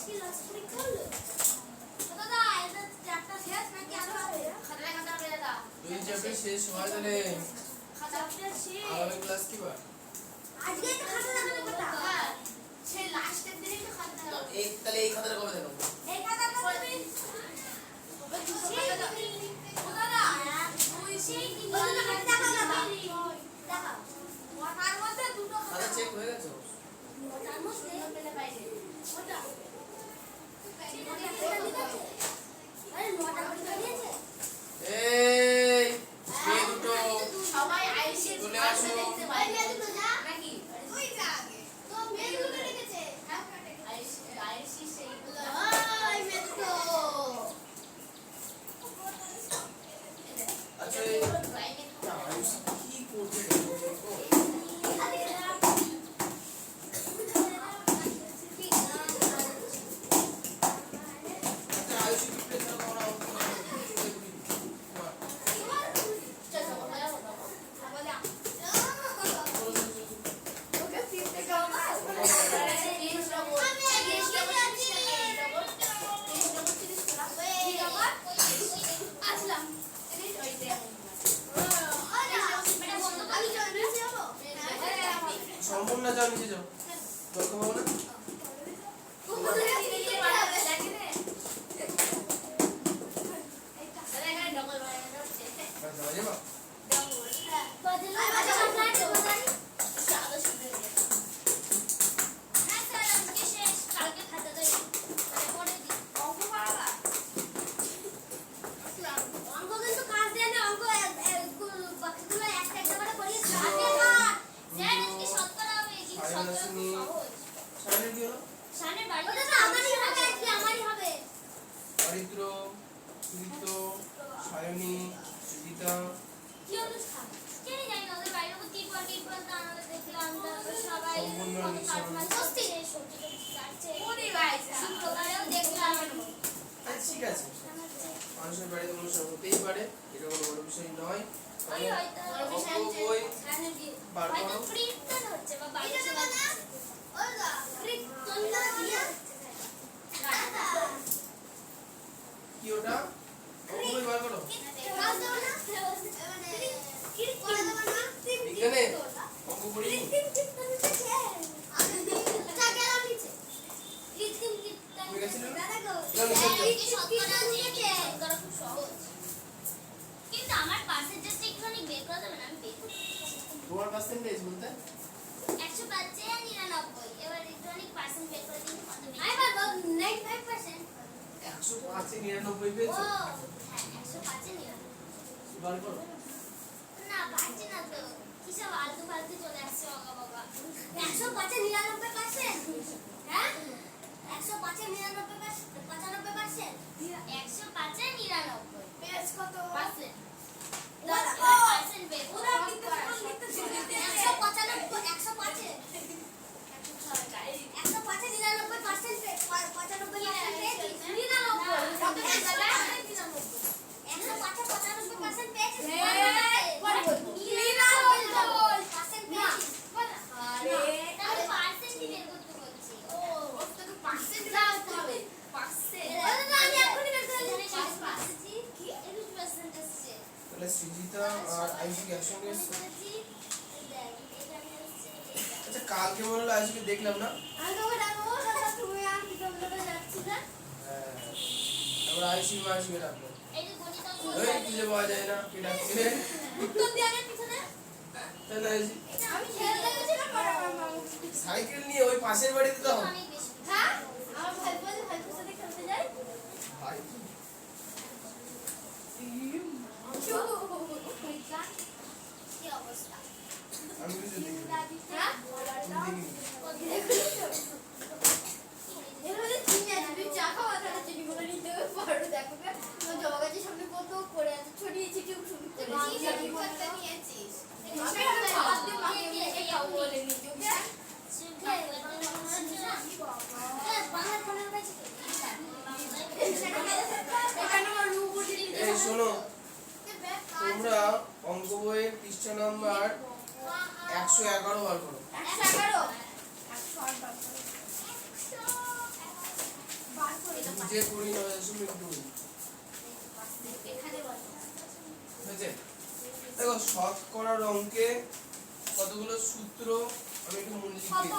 দুই চ্যাপ্টার শেষ হয় তাহলে আগামী ক্লাস কি বার? আজকে তো খাতা দেখানোর কথা। হ্যাঁ সেই লাস্টের দিনই তো খাতা দেখাবো। তাহলে এই খাতাটা কবে দেখাবো? এই খাতাটা তুমি খাতা চেক হয়ে গেছে? এই মেয়ে দুটো সবাই আইসে চলে আসো। নাকি তুই যা আগে তো মেয়েগুলো লিখেছে আইসি সেইগুলো ওই মেয়েগুলো আচ্ছা এই আয়ুষ কি করছে দেখো? আচ্ছা আয়ুষ কি প্রেসার করা হচ্ছে? ওকে ফিরতে গাও না আসলাম সম্পূর্ণ যাও নিচে যাও। জল খাবো না? আচ্ছা যাবা? সায়নের কি হলো? অরিত্র, সুদীপ্ত, সায়নী, সুজিতা, সম্পূর্ণ আচ্ছা ঠিক আছে, মানুষের বাড়িতে অনুষ্ঠান হতেই পারে, এটা কোনো বড় বিষয় নয়। বই বার করো। কি ওটা? বই বার করো। বিজ্ঞানে অঙ্ক করি। তুমি গেছিলে না? কিন্তু আমার পার্সেন্টেজটা একটুখানি বের করে দেবেন, আমি বের করতে তোমার পার্সেন্টেজ বলতে 105 এ 99। এবার ইলেকট্রনিক পার্সেন্ট বের করে দিন কত বেশি? আমি বলবো 95%। 105 এ 99 পেয়েছো? হ্যাঁ 105 এ 99। বার করো। না পারছি না তো, কিসব আলতু ফালতু চলে আসছে বাবা বাবা। 105 এ 99%? হ্যাঁ 105 এ 99%, 95%? 105 এ 99 পেজ কত? পার্সেন্ট। দাদা পার্সেন্ট বের ওরা কিন্তু লিখতে শুনতে 195 105 এ 105 এ 99% 95% পেয়েছিস 99 কত পেয়েছিস দাদা 105 এ 95% পেয়েছিস 99% পেয়েছিস তাহলে পার্সেন্টই বের করতে বলছি। ও তোকে পার্সেন্ট দাও হবে পার্সেন্ট আমি এখনই বের করে দিচ্ছি পার্সেন্ট কি 21% আসছে। তাহলে সুজিতা আর আয়ুষকে একসঙ্গে এসছে। আচ্ছা কালকে মনে হলো আয়ুষকে দেখলাম না? আমি তোকে ডাকবো দাদা তুমি আর কি তোমরা যাচ্ছি না হ্যাঁ তারপর আয়ুষি মাসিকে ডাকবো। এই যে গণিত ওই খুঁজে পাওয়া যায় না, কে ডাকছে? উত্তর দিয়ে আগে পিছনে তাহলে আয়ুষি আমি খেলে দেখেছিলাম পরে আমার মা সাইকেল নিয়ে ওই পাশের বাড়িতে তো অনেক বেশি। হ্যাঁ আমার ভাইপোর সাথে খেলতে যাই ভাই কি অবস্থা? আমি কিছু দেখিনি। হ্যাঁ আমি দেখিনি। এভাবে চিনি আছে তুই চা খাওয়া তাহলে চিনি গুলো নিতে পারো দেখো তোমার জবা গাছের সামনে কত করে আছে ছড়িয়ে ছিটিয়ে শুরু করে চিনি করতে নিয়েছিস আমি ভাত দিয়ে মাখিয়ে এই খাবো বলে নিতে এই শোনো, তোমরা অঙ্ক বইয়ের পৃষ্ঠা নাম্বার 111 বার করো। 111 নিজে করি 9.2 এখানে বলো হয়েছে। দেখো শতকরার অঙ্কে কতগুলো সূত্র আমি একটু মনে লিখে দিই।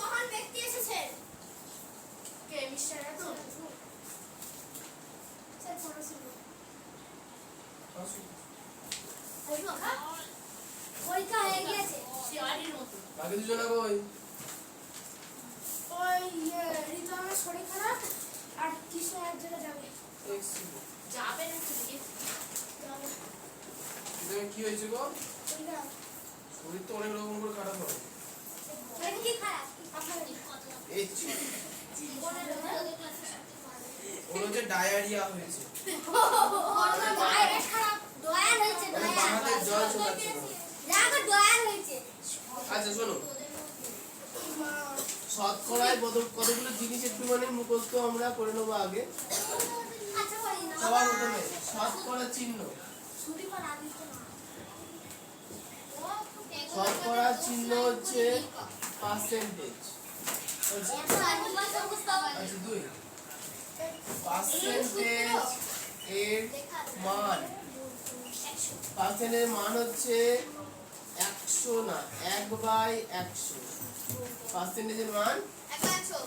মহান ব্যক্তি এসেছেন কে মিস্টার রাতু স্যার পড়াশোনা পরীক্ষা হয়ে গিয়েছে শিওয়ারির মতো বাকি দুজন কই? ওই রিতমের শরীর খারাপ আর কৃষ্ণ এক জায়গায় যাবে যাবে না ঠিক তুমি কি হয়েছে গো? পরীক্ষা শরীর তো অনেক রকম করে খারাপ হয়। শরীর কি খারাপ আপনার এই ওর হচ্ছে ডায়রিয়া হয়েছে। খারাপ দয়াল হয়েছে মানে বাহাতে জল চলাচ্ছে না। দেখো দয়াল হয়েছে আচ্ছা শোনো, শতকরায় কতগুলো জিনিস একটুখানি মুখস্থ আমরা করে নেবো আগে। আচ্ছা বলি না সবার প্রথমে শতকরা চিহ্ন। ছুটি করা আগে তো না শতকরা চিহ্ন হচ্ছে পার্সেন্টেজ। আচ্ছা 2 পার্সেন্টেজ এর মান। পার্সেন্টের মান হচ্ছে 100 না 1/100। পার্সেন্টেজের মান 1/100।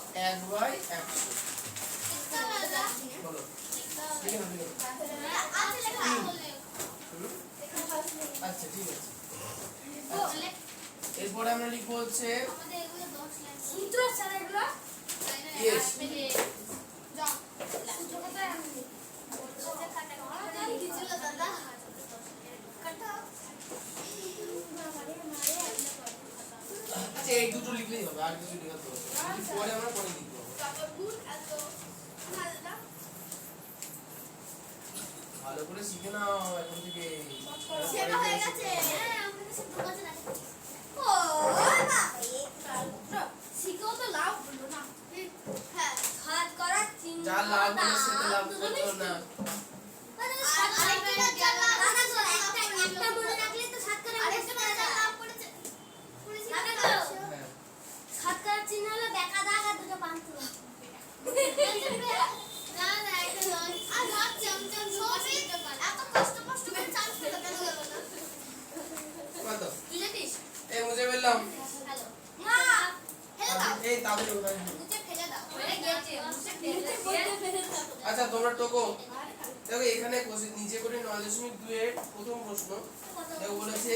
বলো লিখে নাও, লিখে নাও। হুম? আচ্ছা ঠিক আছে। আচ্ছা, এরপরে আমরা লিখবো হচ্ছে সূত্র স্যার এগুলো yes যাও সূত্র কথা আমি আচ্ছা এই দুটো লিখলেই হবে, আর কিছু লিখতে হবে না। পরে আমরা পরে লিখবো। ভালো করে শিখে নাও এখন থেকে। সেটা হয়ে গেছে হ্যাঁ আমাদের সূত্র কথা না ও বাবা শিখেও তো লাভ হলো না হ্যাঁ হাত করা চিহ্ন যা লাভ হলো সেটা লাভ করলো না। কত? এই মুছে ফেললাম। এই তাদের কোথায়? আচ্ছা তোমরা টোকো। দেখো এখানে নিচে করে 9.2 এর প্রথম প্রশ্ন দেখো বলেছে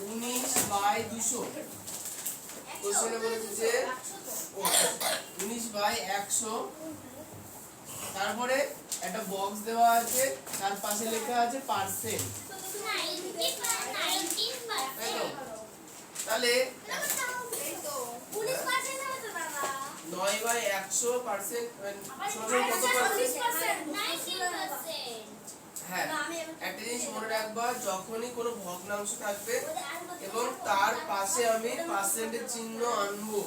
19/200। কোশ্চেনে বলেছে যে 19/100। তারপরে একটা বক্স দেওয়া আছে, তার পাশে লেখা আছে পার্সেন্ট। তাই তো? তাহলে 9/100% কত পার্সেন্ট? হ্যাঁ একটা জিনিস মনে রাখবা, যখনই কোনো ভগ্নাংশ থাকবে এবং তার পাশে আমি পার্সেন্টের চিহ্ন আনবো,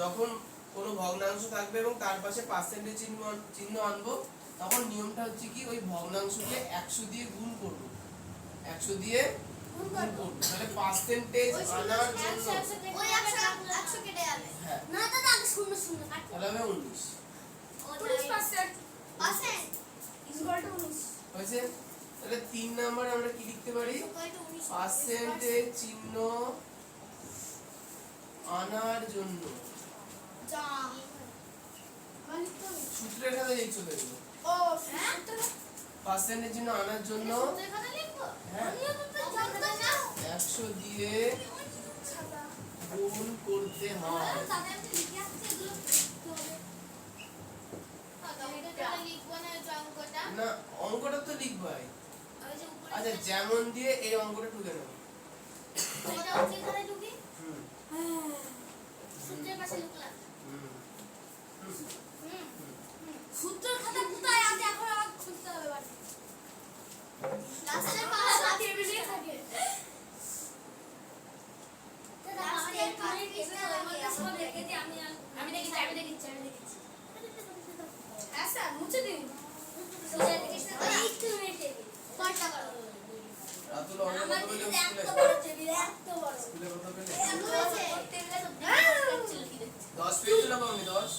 যখন কোনো ভগ্নাংশ থাকবে এবং তার পাশে পার্সেন্টের চিহ্ন আনবো, তখন নিয়মটা হচ্ছে কি ওই ভগ্নাংশকে 100 দিয়ে গুণ করব। 100 দিয়ে গুণ করব, তাহলে পার্সেন্টেজ আনার জন্য ওই 100 কেটে যাবে হ্যাঁ না দাদা 0 তাহলে হবে 19 হয়েছে। তাহলে 3 নম্বরে আমরা কি লিখতে পারি? পার্সেন্টেজ চিহ্ন আনার জন্য। সূত্রের খাতা লিখছো দেখো। পার্সেন্টেজ চিহ্ন আনার জন্য হ্যাঁ 100 দিয়ে গুণ করতে হয়। না অঙ্কটা তো লিখবাই। আচ্ছা যেমন দিয়ে এই অঙ্কটা ঢুকে নেব। হুম সূত্রের খাতা কোথায় আছে এখন আমাকে খুঁজতে হবে বাড়ি লাস্টের পাশে টেবিলে থাকে তো লাস্টের পাশে দেখেছি আমি দেখেছি হ্যাঁ স্যার মুছে দিন একটু মিনিটে কয়টা করো রাতুল অঙ্ক কত পেলে স্কুলে? এত বড় টেবিল এত বড় স্কুলে কত পেলে? এত হয়েছে 10 পেয়েছো না পাওনি? 10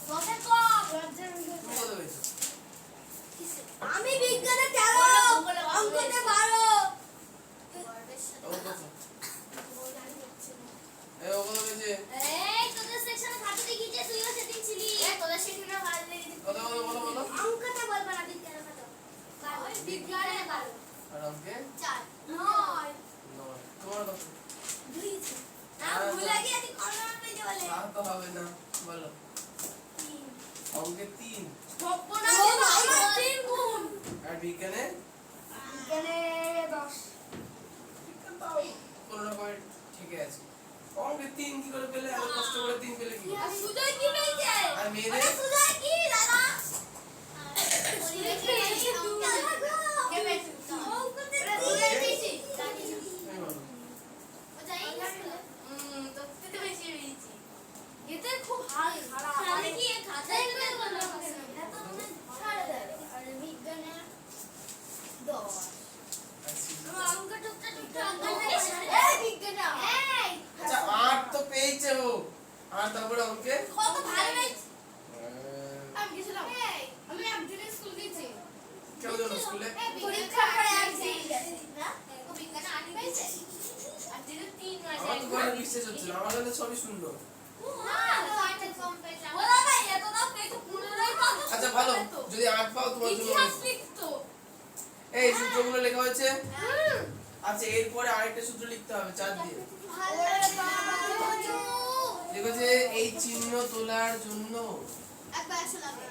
দশে কম তুমি কত পেয়েছো? আমি বিজ্ঞানে 13 অঙ্কতে 12 ও কত? ও কত পেয়েছে? এই তোদের সেকশনে খাতা দেখিয়েছে তুইও সেদিন ছিলি তোদের সেখানে ভালো লেগেছে কত বলো? অঙ্কটা বলবা না বিজ্ঞানে খাতা বিজ্ঞানে 12 আর অঙ্কে 4 9। তোমার কত? 2 ভুলে গিয়ে কলম পেতে বলে আর তো হবে না, বলো। অঙ্কে 3 আমার 3 গুণ আর বিজ্ঞানে বিজ্ঞানে 10 বিজ্ঞান তাও কোনো রকমের ঠিকই আছে। অঙ্কে 3 কি করে পেলে? এত কষ্ট করে 3 পেলে কি করে? আর সুজয় কি পেয়েছে আর মেয়েদের সুজয় কি দাদা কে পেয়েছে অঙ্কতে সুজয় পেয়েছি তুমি বলো। তোর থেকে বেশি পেয়েছি এতে খুব হাল খারাপ তাহলে কি এই খাতায় করে বলবো ছাড়ে দেয় আর বিজ্ঞানে 10 আচ্ছা, অঙ্ক টুকটা এই এই বিজ্ঞানে এই আচ্ছা 8 তো পেয়েছে ও। আর তারপরে অঙ্কে কত ভালো পেয়েছে আমি গেছিলাম আমি একদিনে স্কুল গেছি কেউ যেন স্কুলে পরীক্ষা পরে একদিন গেছে না ও বিজ্ঞানে আনি পেয়েছে আর দিনে 3 মাস আমার তো কোনো বিশ্বাস হচ্ছে না, আমার কাছে সবই শূন্য। কম পেয়েছে ওরা ভাই এত দাম পেয়েছে 15 কত আচ্ছা ভালো, যদি 8 পাও তোমার জন্য ইতিহাস বেশি। লিখতো এই সূত্রগুলো লেখা হয়েছে। আচ্ছা এরপরে আরেকটা সূত্র লিখতে হবে 4 দিয়ে। লিখেছে এই চিহ্ন তোলার জন্য। একবার 100 লাগে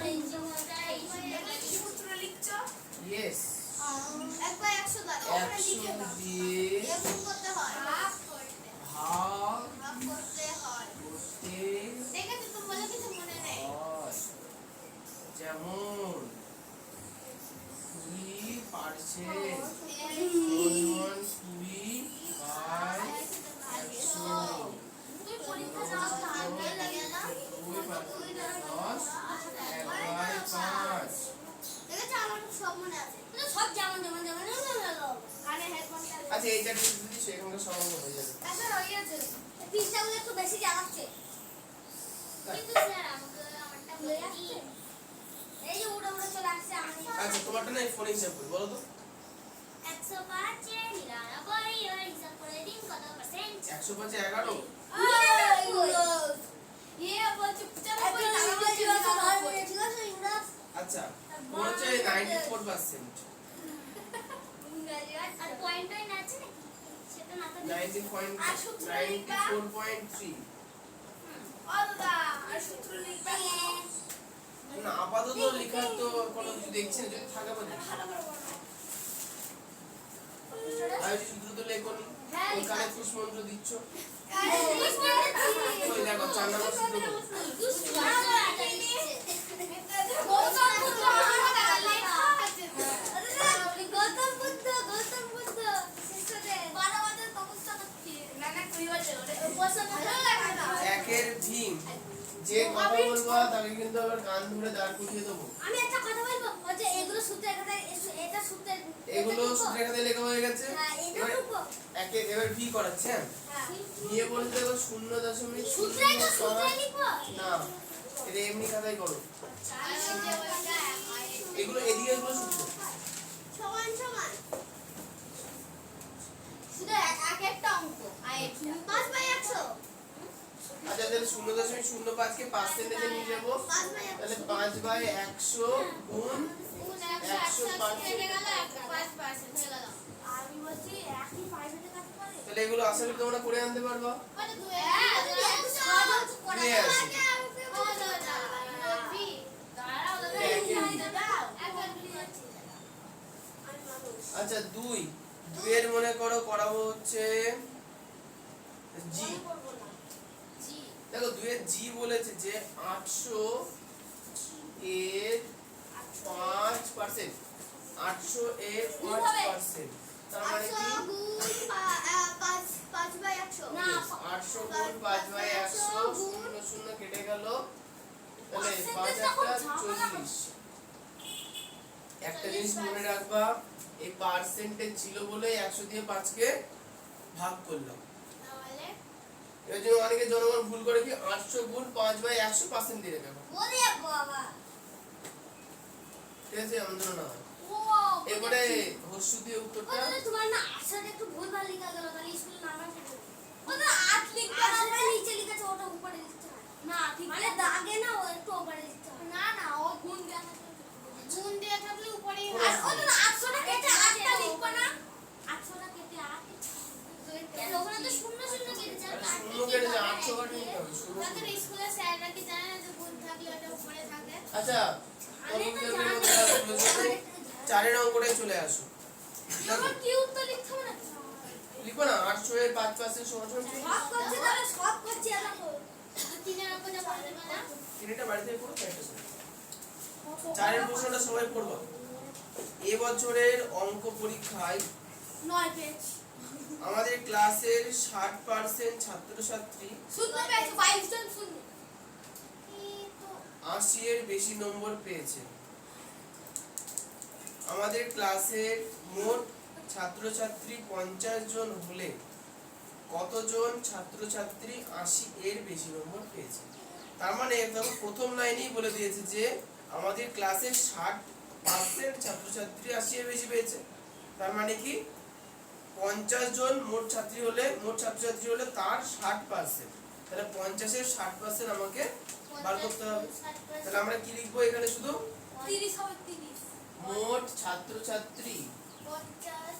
এই জীবনটা এই কি সূত্র লিখছো ইয়েস, একবার 100 লাগে ওখানে লিখে 100 দাও দিয়ে এরকম করতে হয় ভাগ করতে হয় করতে দেখেছো তুমি বলে কিছু মনে নেই হয়। যেমন 20% ওজন 20/100 তুই পরীক্ষা যাও ভালো লাগে না 10 1/5। দেখেছো আমার সব মনে আছে সব যেমন যেমন যেমন কানে হেডফোনটা আচ্ছা এই চারটে যদি দিস এখানকার সমাধান হয়ে যাবে। আচ্ছা রয়ে গেছে পিসটাগুলো একটু বেশি জানাচ্ছে কিন্তু স্যার আমাকে আমারটা ভুলে যাচ্ছে এই যে উড়ে উড়ে চলে আসছে আমি আচ্ছা তোমারটা না ফোন হিসাব করি বলো তো। 105 এ 99 এর হিসাব করে দিন কত পার্সেন্ট 105 এ 11। ইয়ে বলছে ঠিক আছে ইংরেজ আচ্ছা তোমার হচ্ছে 94%। আর পয়েন্ট পয়েন্ট আছে নাকি সেটা না তো 94.3। দাদা আর সূত্র লিখবে না আপাতত লেখার তো কোনো কিছু দেখছি না, যদি থাকে বলে আর এই সূত্র তো লেখনি, ওই কানে পুষ মন্ত্র দিচ্ছ। ওই দেখো 4 নম্বর সূত্র বলো। গৌতম বুদ্ধ বারবাদের তপস্যা করছে না না তুই বলে ভালো লাগে না একের ভীম যে কথা বলবো তাকে কিন্তু আবার কান ধরে দাঁড় করিয়ে দেবো। আমি একটা কথা বলবো ওই যে এগুলো সূত্রের কথা এটা সূত্রের এগুলো সূত্রের খাতায় লেখা হয়ে গেছে। হ্যাঁ এটা এবার লিখবো একে এবার ভি করাচ্ছে। হ্যাঁ নিয়ে বলতে দেখো 0.0 সূত্রে তো সূত্রে লিখবো না এটা এমনি খাতায় করো। এগুলো এদিকে এগুলো সূত্র। সমান সমান শুধু এক একটা অঙ্ক আরেকটা 5/100 আচ্ছা তাহলে 0.05 কে পার্সেন্টেজে নিয়ে যাবো, তাহলে 5/100 গুণ 105%। আমি বলছি একই প্রাইভেটে কাজ করে তাহলে এগুলো আসলে তোমরা করে আনতে পারবা। মানে তুই নিয়ে আসি। আচ্ছা 2 এর মনে করো করাবো হচ্ছে জি। দেখো 2 এর জি বলেছে যে 800 এর 5%, 800 এর 5%, তার মানে কি 5/100 না 800 গুণ 5/100 শূন্য শূন্য কেটে গেল, তাহলে 5 40। একটা জিনিস মনে রাখবা, এই পার্সেন্টেজ ছিল বলে 100 দিয়ে 5 কে ভাগ করলাম। এর জন্য অনেকে জনগণ ভুল করে কি 800 গুণ 5/100% দিয়ে দেবে ওরে বাবা ঠিক আছে এমন যেন না হয় ও এবারে হস্যু দিয়ে উত্তরটা ওটা তোমার না আশাটা একটু ভুলভাল লেখা গেল তাহলে স্কুলে নাম্বার কেটে দেবে ওটা 8 লিখতে হবে নিচে লিখেছে ওটা উপরে লিখতে হয় না ঠিক মানে দাগে না ও একটু উপরে লিখতে হয় না না ও গুণ দেওয়া থাকলে গুণ দেওয়া থাকলে উপরেই আর ওটা না 800টা কেটে 8টা লিখবা না 800টা কেটে 8 এর ওখানে তো শূন্য শূন্য কেটে যায় শূন্য কেটে যায় 800 কাটে নিতে হবে শূন্য তাদের স্কুলে স্যাররা কি জানে না যে গুণ থাকলে ওটা উপরে থাকে? আচ্ছা চারের অঙ্কটাই চলে আসো আমার কি উত্তর লিখতে হবে না লিখো না 800 এর 5% সমান সমান কি? সব করছি তাহলে সব করছি আর তিনের অঙ্কটা বলতে পারে না? তিনটা বাড়ি থেকে পড়ো চারটা সময় চারের প্রশ্নটা সবাই পড়বা এবছরের অঙ্ক পরীক্ষায় 9 পেজ আমাদের ক্লাসের 60% ছাত্রছাত্রী শূন্য পেয়েছে 22 জন শূন্য 80 এর বেশি নম্বর পেয়েছে আমাদের ক্লাসের মোট ছাত্রছাত্রী 50 জন হলে কতজন ছাত্রছাত্রী 80 এর বেশি নম্বর পেয়েছে তার মানে দেখো প্রথম লাইনেই বলে দিয়েছে যে আমাদের ক্লাসের 60% ছাত্রছাত্রী 80 এর বেশি পেয়েছে তার মানে কি 50 জন মোট ছাত্রছাত্রী হলে তার 60% তাহলে 50 এর 60% আমাকে বার করতে হবে তাহলে আমরা কি লিখবো এখানে শুধু 30 হবে 30 মোট ছাত্রছাত্রী 50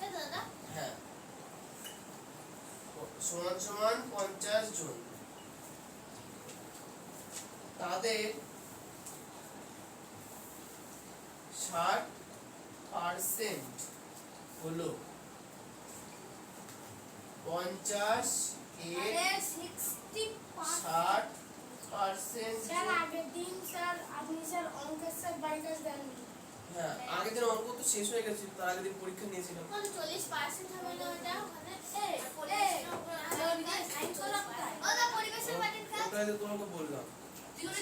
এটা দাদা হ্যাঁ সমান সমান 50 জন তাদের 60% হলো 50 এর আরে 65 60% স্যার আগের দিন স্যার আপনি স্যার অঙ্কের স্যার বাড়ির দেননি হ্যাঁ আগের দিন অঙ্ক তো শেষ হয়ে গেছে তার আগের দিন পরীক্ষা নিয়েছিলাম কোন 40% হবে না ওটা ওখানে? সাইন্স করা কোথায় ওটা পরিবেশের বাড়ির কাজ। ওটাই তো তোমাকে বললাম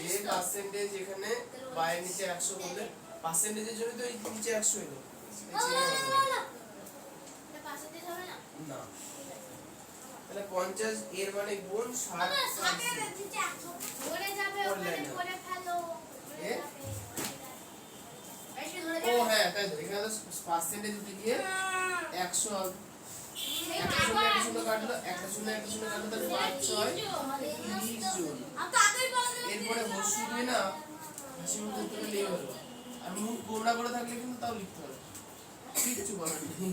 যে পার্সেন্টেজ এখানে বাইরের নিচে 100 বললে পার্সেন্টেজের জন্য তো এই নিচে 100 এলো এটা পার্সেন্টেজ হবে না? না তাহলে 50 এর মানে গুণ 60 পড়ে যাবে ওখানে পড়ে ফেলো এ? ও হ্যাঁ তাই তো এখানে তো পার্সেন্টেজ উঠে গিয়ে 100 হবে একটা শূন্য কাটলো তাহলে 5 6 30 জন এরপরে হস্যু দিয়ে না হাসি মুখ করতে লেগে হলো আর মুখ গোমড়া করে থাকলে কিন্তু তাও লিখতে হবে কিচ্ছু বলার নেই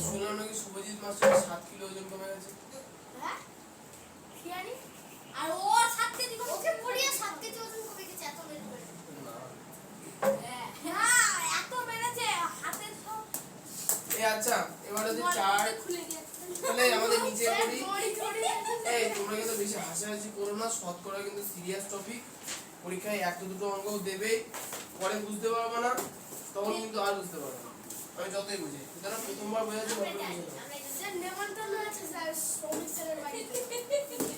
শুনলাম নাকি শুভজিৎ মাস্টার 7 কিলো ওজন কমে গেছে আর ও 7 কেজি ওকে পড়িয়ে 7 কেজি ওজন কমে গেছে এত বেড়ে না হ্যাঁ এত বেড়েছে হাতের সব এই আচ্ছা এবারে যদি 4 খুলে গেছে তাহলে আমাদের নিচে করি এই তোমরা কিন্তু বেশি হাসাহাসি করো না শতকরা কিন্তু সিরিয়াস টপিক পরীক্ষায় একটা দুটো অঙ্ক দেবে পরে বুঝতে পারবে না তখন কিন্তু আর বুঝতে পারবে না আমি যতই বুঝি সুতরাং প্রথমবার বোঝাচ্ছি ভালো করে বুঝে নাও। স্যার নেমন্তন্ন আছে স্যার শ্রমিক স্যারের বাড়িতে কোন শ্রেণী?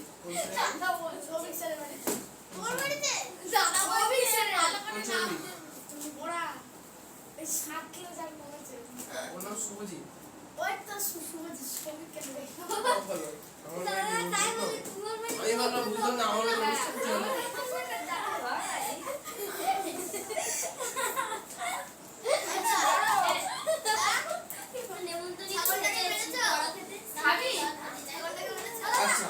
দাদা বল শ্রমিক স্যারের বাড়িতে তোর বাড়িতে দাদা শ্রমিক স্যারের কোন শ্রেণী? ওরা এই 7 কিলো চাল কমেছে ওর নাম শুভজিৎ ওই তো সুশুভজি শ্রমিক কেন ভালো আমার দাদা নাম তাই বুঝলো। বলি তোমার বাড়িতে আমি ভাবলাম বুঝলাম না আমার নাম চলো আচ্ছা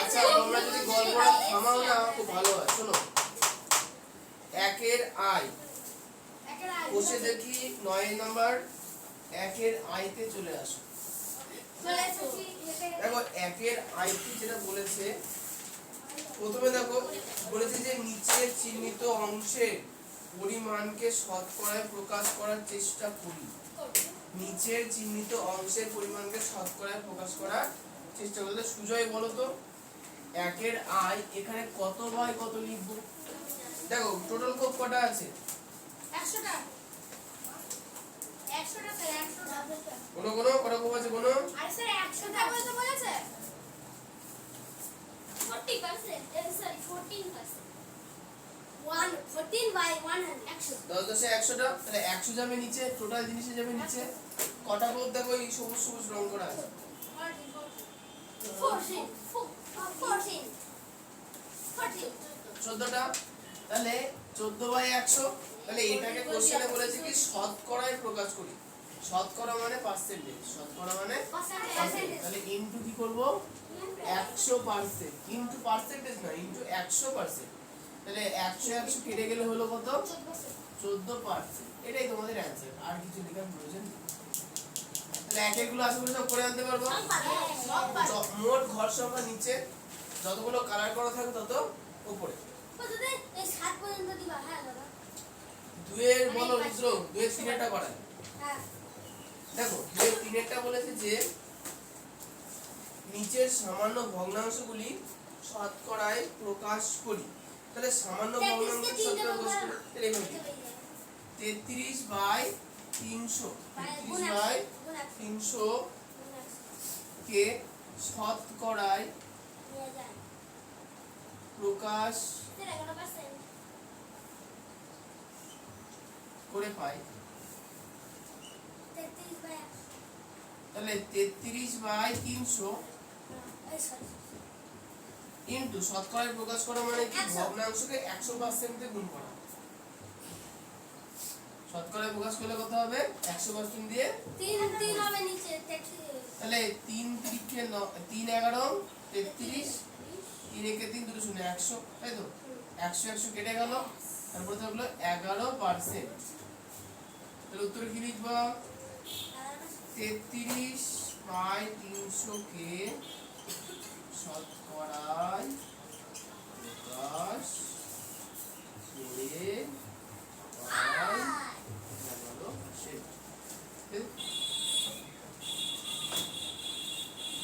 আচ্ছা তোমরা যদি গল্পটা থামাও না খুব ভালো হয় শোনো একের আই বসে দেখি 9 নাম্বার একের আইতে চলে আসো দেখো একের আইতে যেটা বলেছে প্রথমে দেখো বলেছে যে নিচের চিহ্নিত অংশের পরিমাণকে শতকরায় প্রকাশ করার চেষ্টা করি নিচের চিহ্নিত অংশের পরিমাণকে শতকরায় প্রকাশ করার চেষ্টা করলে সুজয় বলো তো একের আই এখানে কত বাই কত লিখবো দেখো টোটাল কটা আছে 100টা 100টা স্যার 100টা কোন কটা কোপ আছে কোন আরে স্যার 100টা বলতে বলেছে 14 by 100 10 10 100টা, তাহলে 100 যাবে নিচে, টোটাল জিনিসে যাবে নিচে। কটা বোধ দেখো এই সবুজ সবুজ রং করা আছে। 14টা, তাহলে 14 বাই 100। তাহলে এটাকে কোশ্চেনে বলেছে কি শতকরায় প্রকাশ করি। শতকরা মানে পার্সেন্টেজ, শতকরা মানে percentage। তাহলে ইনটু কি করব 100%, ইনটু পার্সেন্টেজ না, ইনটু 100%। তাহলে 100 100 কেটে গেলে হলো কত? 14%। এটাই তোমাদের অ্যানসার, আর কিছু লেখার প্রয়োজন নেই। তাহলে এক একগুলো আশা করি সব করে আনতে পারবো। মোট ঘর সংখ্যা নিচে, যতগুলো কালার করা থাকবে তত উপরে। 7 পর্যন্ত দিবা। হ্যাঁ দাদা। দুয়ের বলো রুদ্র, দুয়ের তিনেরটা করায়। হ্যাঁ দেখো দুয়ের তিনেরটা বলেছে যে নিচের সামান্য ভগ্নাংশগুলি শতকরায় প্রকাশ করি। তাহলে সামান্য ভগ্নাংশ শতকরা প্রকাশ করি, তাহলে এইভাবে 33 বাই 300, 33 বাই 300 কে শতকরায় প্রকাশ করে পাই। তাহলে 33 বাই 300 ইনটু শতকরায় প্রকাশ করা মানে কি 100 ভগ্নাংশকে 100% দিয়ে গুণ করা। শতকরায় প্রকাশ করলে কত হবে? 100% দিয়ে 3 হবে নিচে। তাহলে 3 3 3 11 33, 3 1 3 2 0 100, তাই তো? 100 100 কেটে গেল, তারপর তো হলো 11%। তাহলে উত্তর কি লিখবা? 33 বাই 300 কে শতকরায় প্রকাশ করে পাই 11%।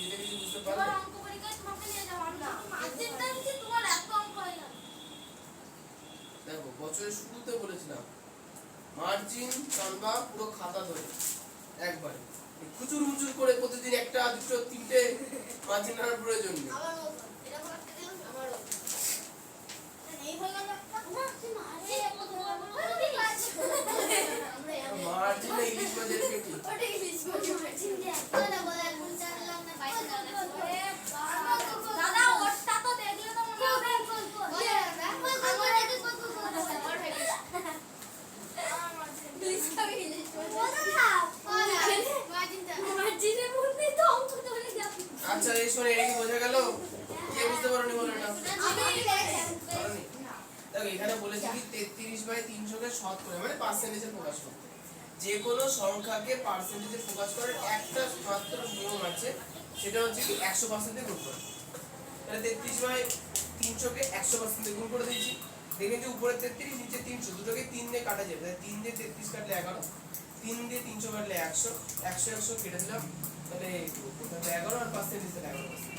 এটা কিছু বুঝতে পারলে? দেখো বছরের শুরুতে বলেছিলাম মার্জিন টানবা পুরো খাতা ধরে একবারে, খুচুর মুচুর করে প্রতিদিন একটা দুটো তিনটে মার্জিন টানার প্রয়োজন নেই। মার্জিন না ইংলিশ মাঝের পেটি। দাদা ওরটা তো দেখলে তো মনে হবে আচ্ছা এই শোনে, এটা কি বোঝা গেল? কে বুঝতে পারোনি বলো না? পারোনি? দেখো এখানে বলেছি কি 33 বাই 300 কে শতকরা মানে পার্সেন্টেজে প্রকাশ করতে। যে কোনো সংখ্যাকে পার্সেন্টেজে প্রকাশ করার একটা মাত্র নিয়ম আছে, সেটা হচ্ছে কি 100% দিয়ে গুণ করা। তাহলে 33 বাই 300 কে 100% দিয়ে গুণ করে দিয়েছি। দেখেন যে উপরে 33 নিচে 300, দুটোকে 3 দিয়ে কাটা যাবে। তাহলে 3 দিয়ে 33 কাটলে 11, 3 দিয়ে 300 কাটলে 100, 100 100 কেটে দিলাম। তাহলে কোথায় 11 আর পার্সেন্টেজ 11%।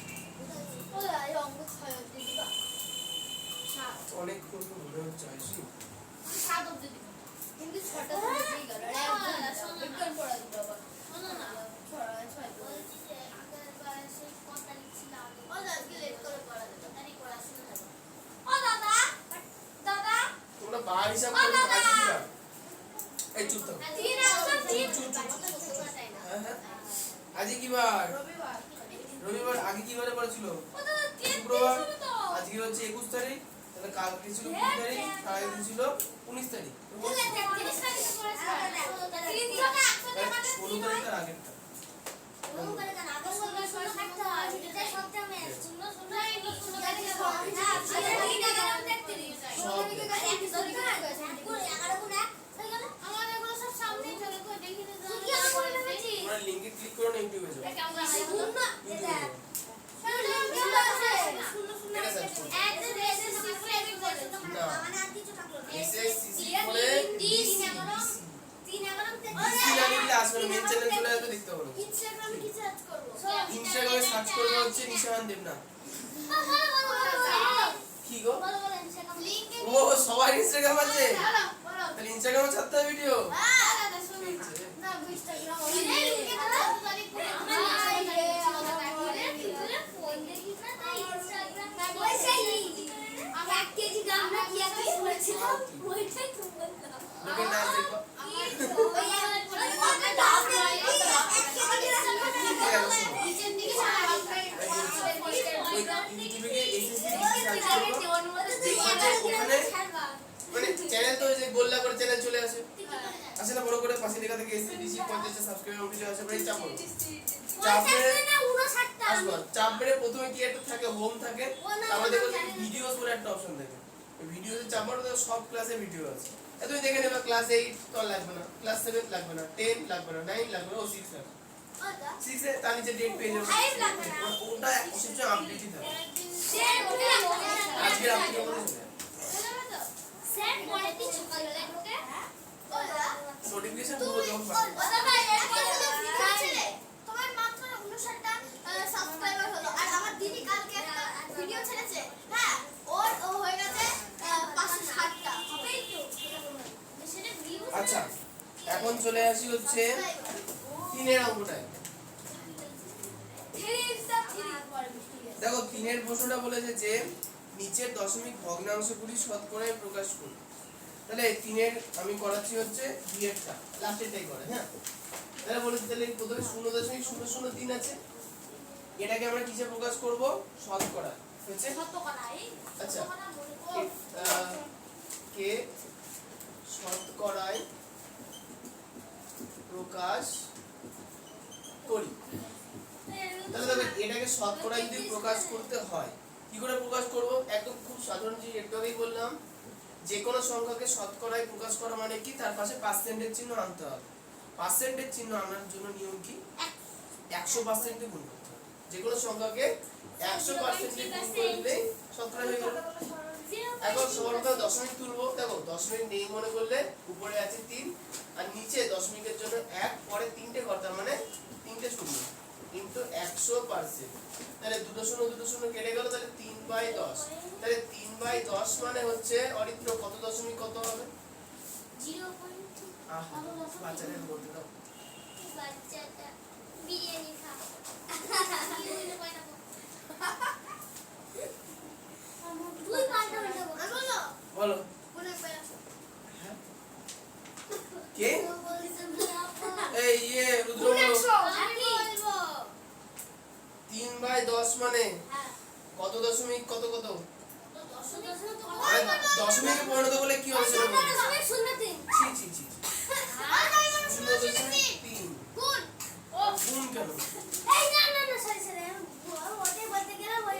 অনেক মনে হচ্ছে আসি। তোমরা বার হিসাব করে কাজ দিবা। এই চুপ থাকো। হ্যাঁ হ্যাঁ। আজ কি বার? রবিবার। আগে কি বারে পড়েছিল? শুক্রবার। আজকে হচ্ছে 21 তারিখ, তাহলে কালকে ছিল 20 তারিখ, তার দিন ছিল 19 তারিখ। 16 তারিখের আগেরটা। তোমরা লিংকে ক্লিক করো না, ইউটিউবে যাও। এসএসসি করে ডিসি লাগিয়ে আসবে মেন চ্যানেল চলে আসবে, দেখতে পারো। ইনস্টাগ্রামে সার্চ করবে হচ্ছে নিশান দেবনাথ। কি গো? ও সবার ইনস্টাগ্রাম আছে, তাহলে ইনস্টাগ্রামে ছাড়তে হবে ভিডিও। ইউটিউবে গিয়ে এসএসসি সার্চ করবো, ওখানে মানে চ্যানেল তো যে গোল্লা করে চ্যানেল চলে আসে না বড় করে পাশে লেখা থাকে এসএসসি 50 সাবস্ক্রাইবার ভিডিও আছে ভাই চাপ আসবো চাপ মেরে প্রথমে কি একটা থাকে হোম থাকে, তারপরে দেখো ভিডিওস বলে একটা অপশন থাকে, ভিডিওতে চাপ মারো তো সব ক্লাসে ভিডিও আছে। তুমি দেখে নেবা ক্লাস 8 তো লাগবে না, ক্লাস 7 লাগবে না, 10 লাগবে না, 9 লাগবে না, ও 6 লাগবে। 6 এ তার নিচে ডেট পেয়ে যাবে, ওটা সবসময় আপডেটই থাকে। আজকে আপনি বলেছেন নোটিফিকেশন পুরো জব পাবে। তোমার মাত্র 59টা সাবস্ক্রাইবার হলো আর আমার দিদি কালকে একটা ভিডিও ছেড়েছে, হ্যাঁ ওর ও হয়ে গেছে 560টা। আচ্ছা এখন চলে আসি হচ্ছে 3 অঙ্কটায়। দেখো 3 প্রশ্নটা বলেছে যে নিচের দশমিক ভগ্নাংশগুলি শতকরায় প্রকাশ করুন। তাহলে 3 আমি করাচ্ছি হচ্ছে বিয়েরটা লাস্টেরটাই করে, হ্যাঁ তাহলে বলেছি তাহলে প্রথমে 0.003 আছে, এটাকে আমরা কিসে প্রকাশ করব? শতকরা হচ্ছে আচ্ছা কে শতকরায় প্রকাশ করি। তাহলে দেখো এটাকে শতকরায় যদি প্রকাশ করতে হয় কি করে প্রকাশ করব? একদম খুব সাধারণ জিনিস, একটু আগেই বললাম যে কোনো সংখ্যাকে শতকরায় প্রকাশ করা মানে কি তার পাশে পার্সেন্টেজ চিহ্ন আনতে হবে। পার্সেন্টেজ চিহ্ন আনার জন্য নিয়ম কি? 100% গুণ করতে হবে। যে কোনো সংখ্যাকে 100% গুণ করলে শতকরা হয়ে গেল। এখন সর্বদা দশমিক তুলবো, দেখো দশমিক নেই মনে করলে উপরে আছে 3 আর নিচে দশমিকের জন্য 1 পরে 3টে ঘর, তার মানে 3টে শূন্য ইনটু 100%। তাহলে দুটো শূন্য কেটে গেল, তাহলে 3/10। তাহলে 3/10 মানে হচ্ছে অরিত্র কত দশমিক কত হবে? 0. আহা বাচ্চাদের বলতে দাও। বাচ্চাটা বিরিয়ানি খাও। তুই পাল্টা উল্টা বল। আমি বলো বলো মনে পড়ে কে এই ইয়ে রুদ্র বলো। আমি বলবো 3/10 মানে হ্যাঁ কত দশমিক কত কত? তো 10 আরে দশমিকে পরিণত করলে কি হবে সেটা বলো। 0.03 ছি ছি ছি 0.3 গুণ গুণ কেন? এই না সরি ওটাই বলতে গেলাম ওই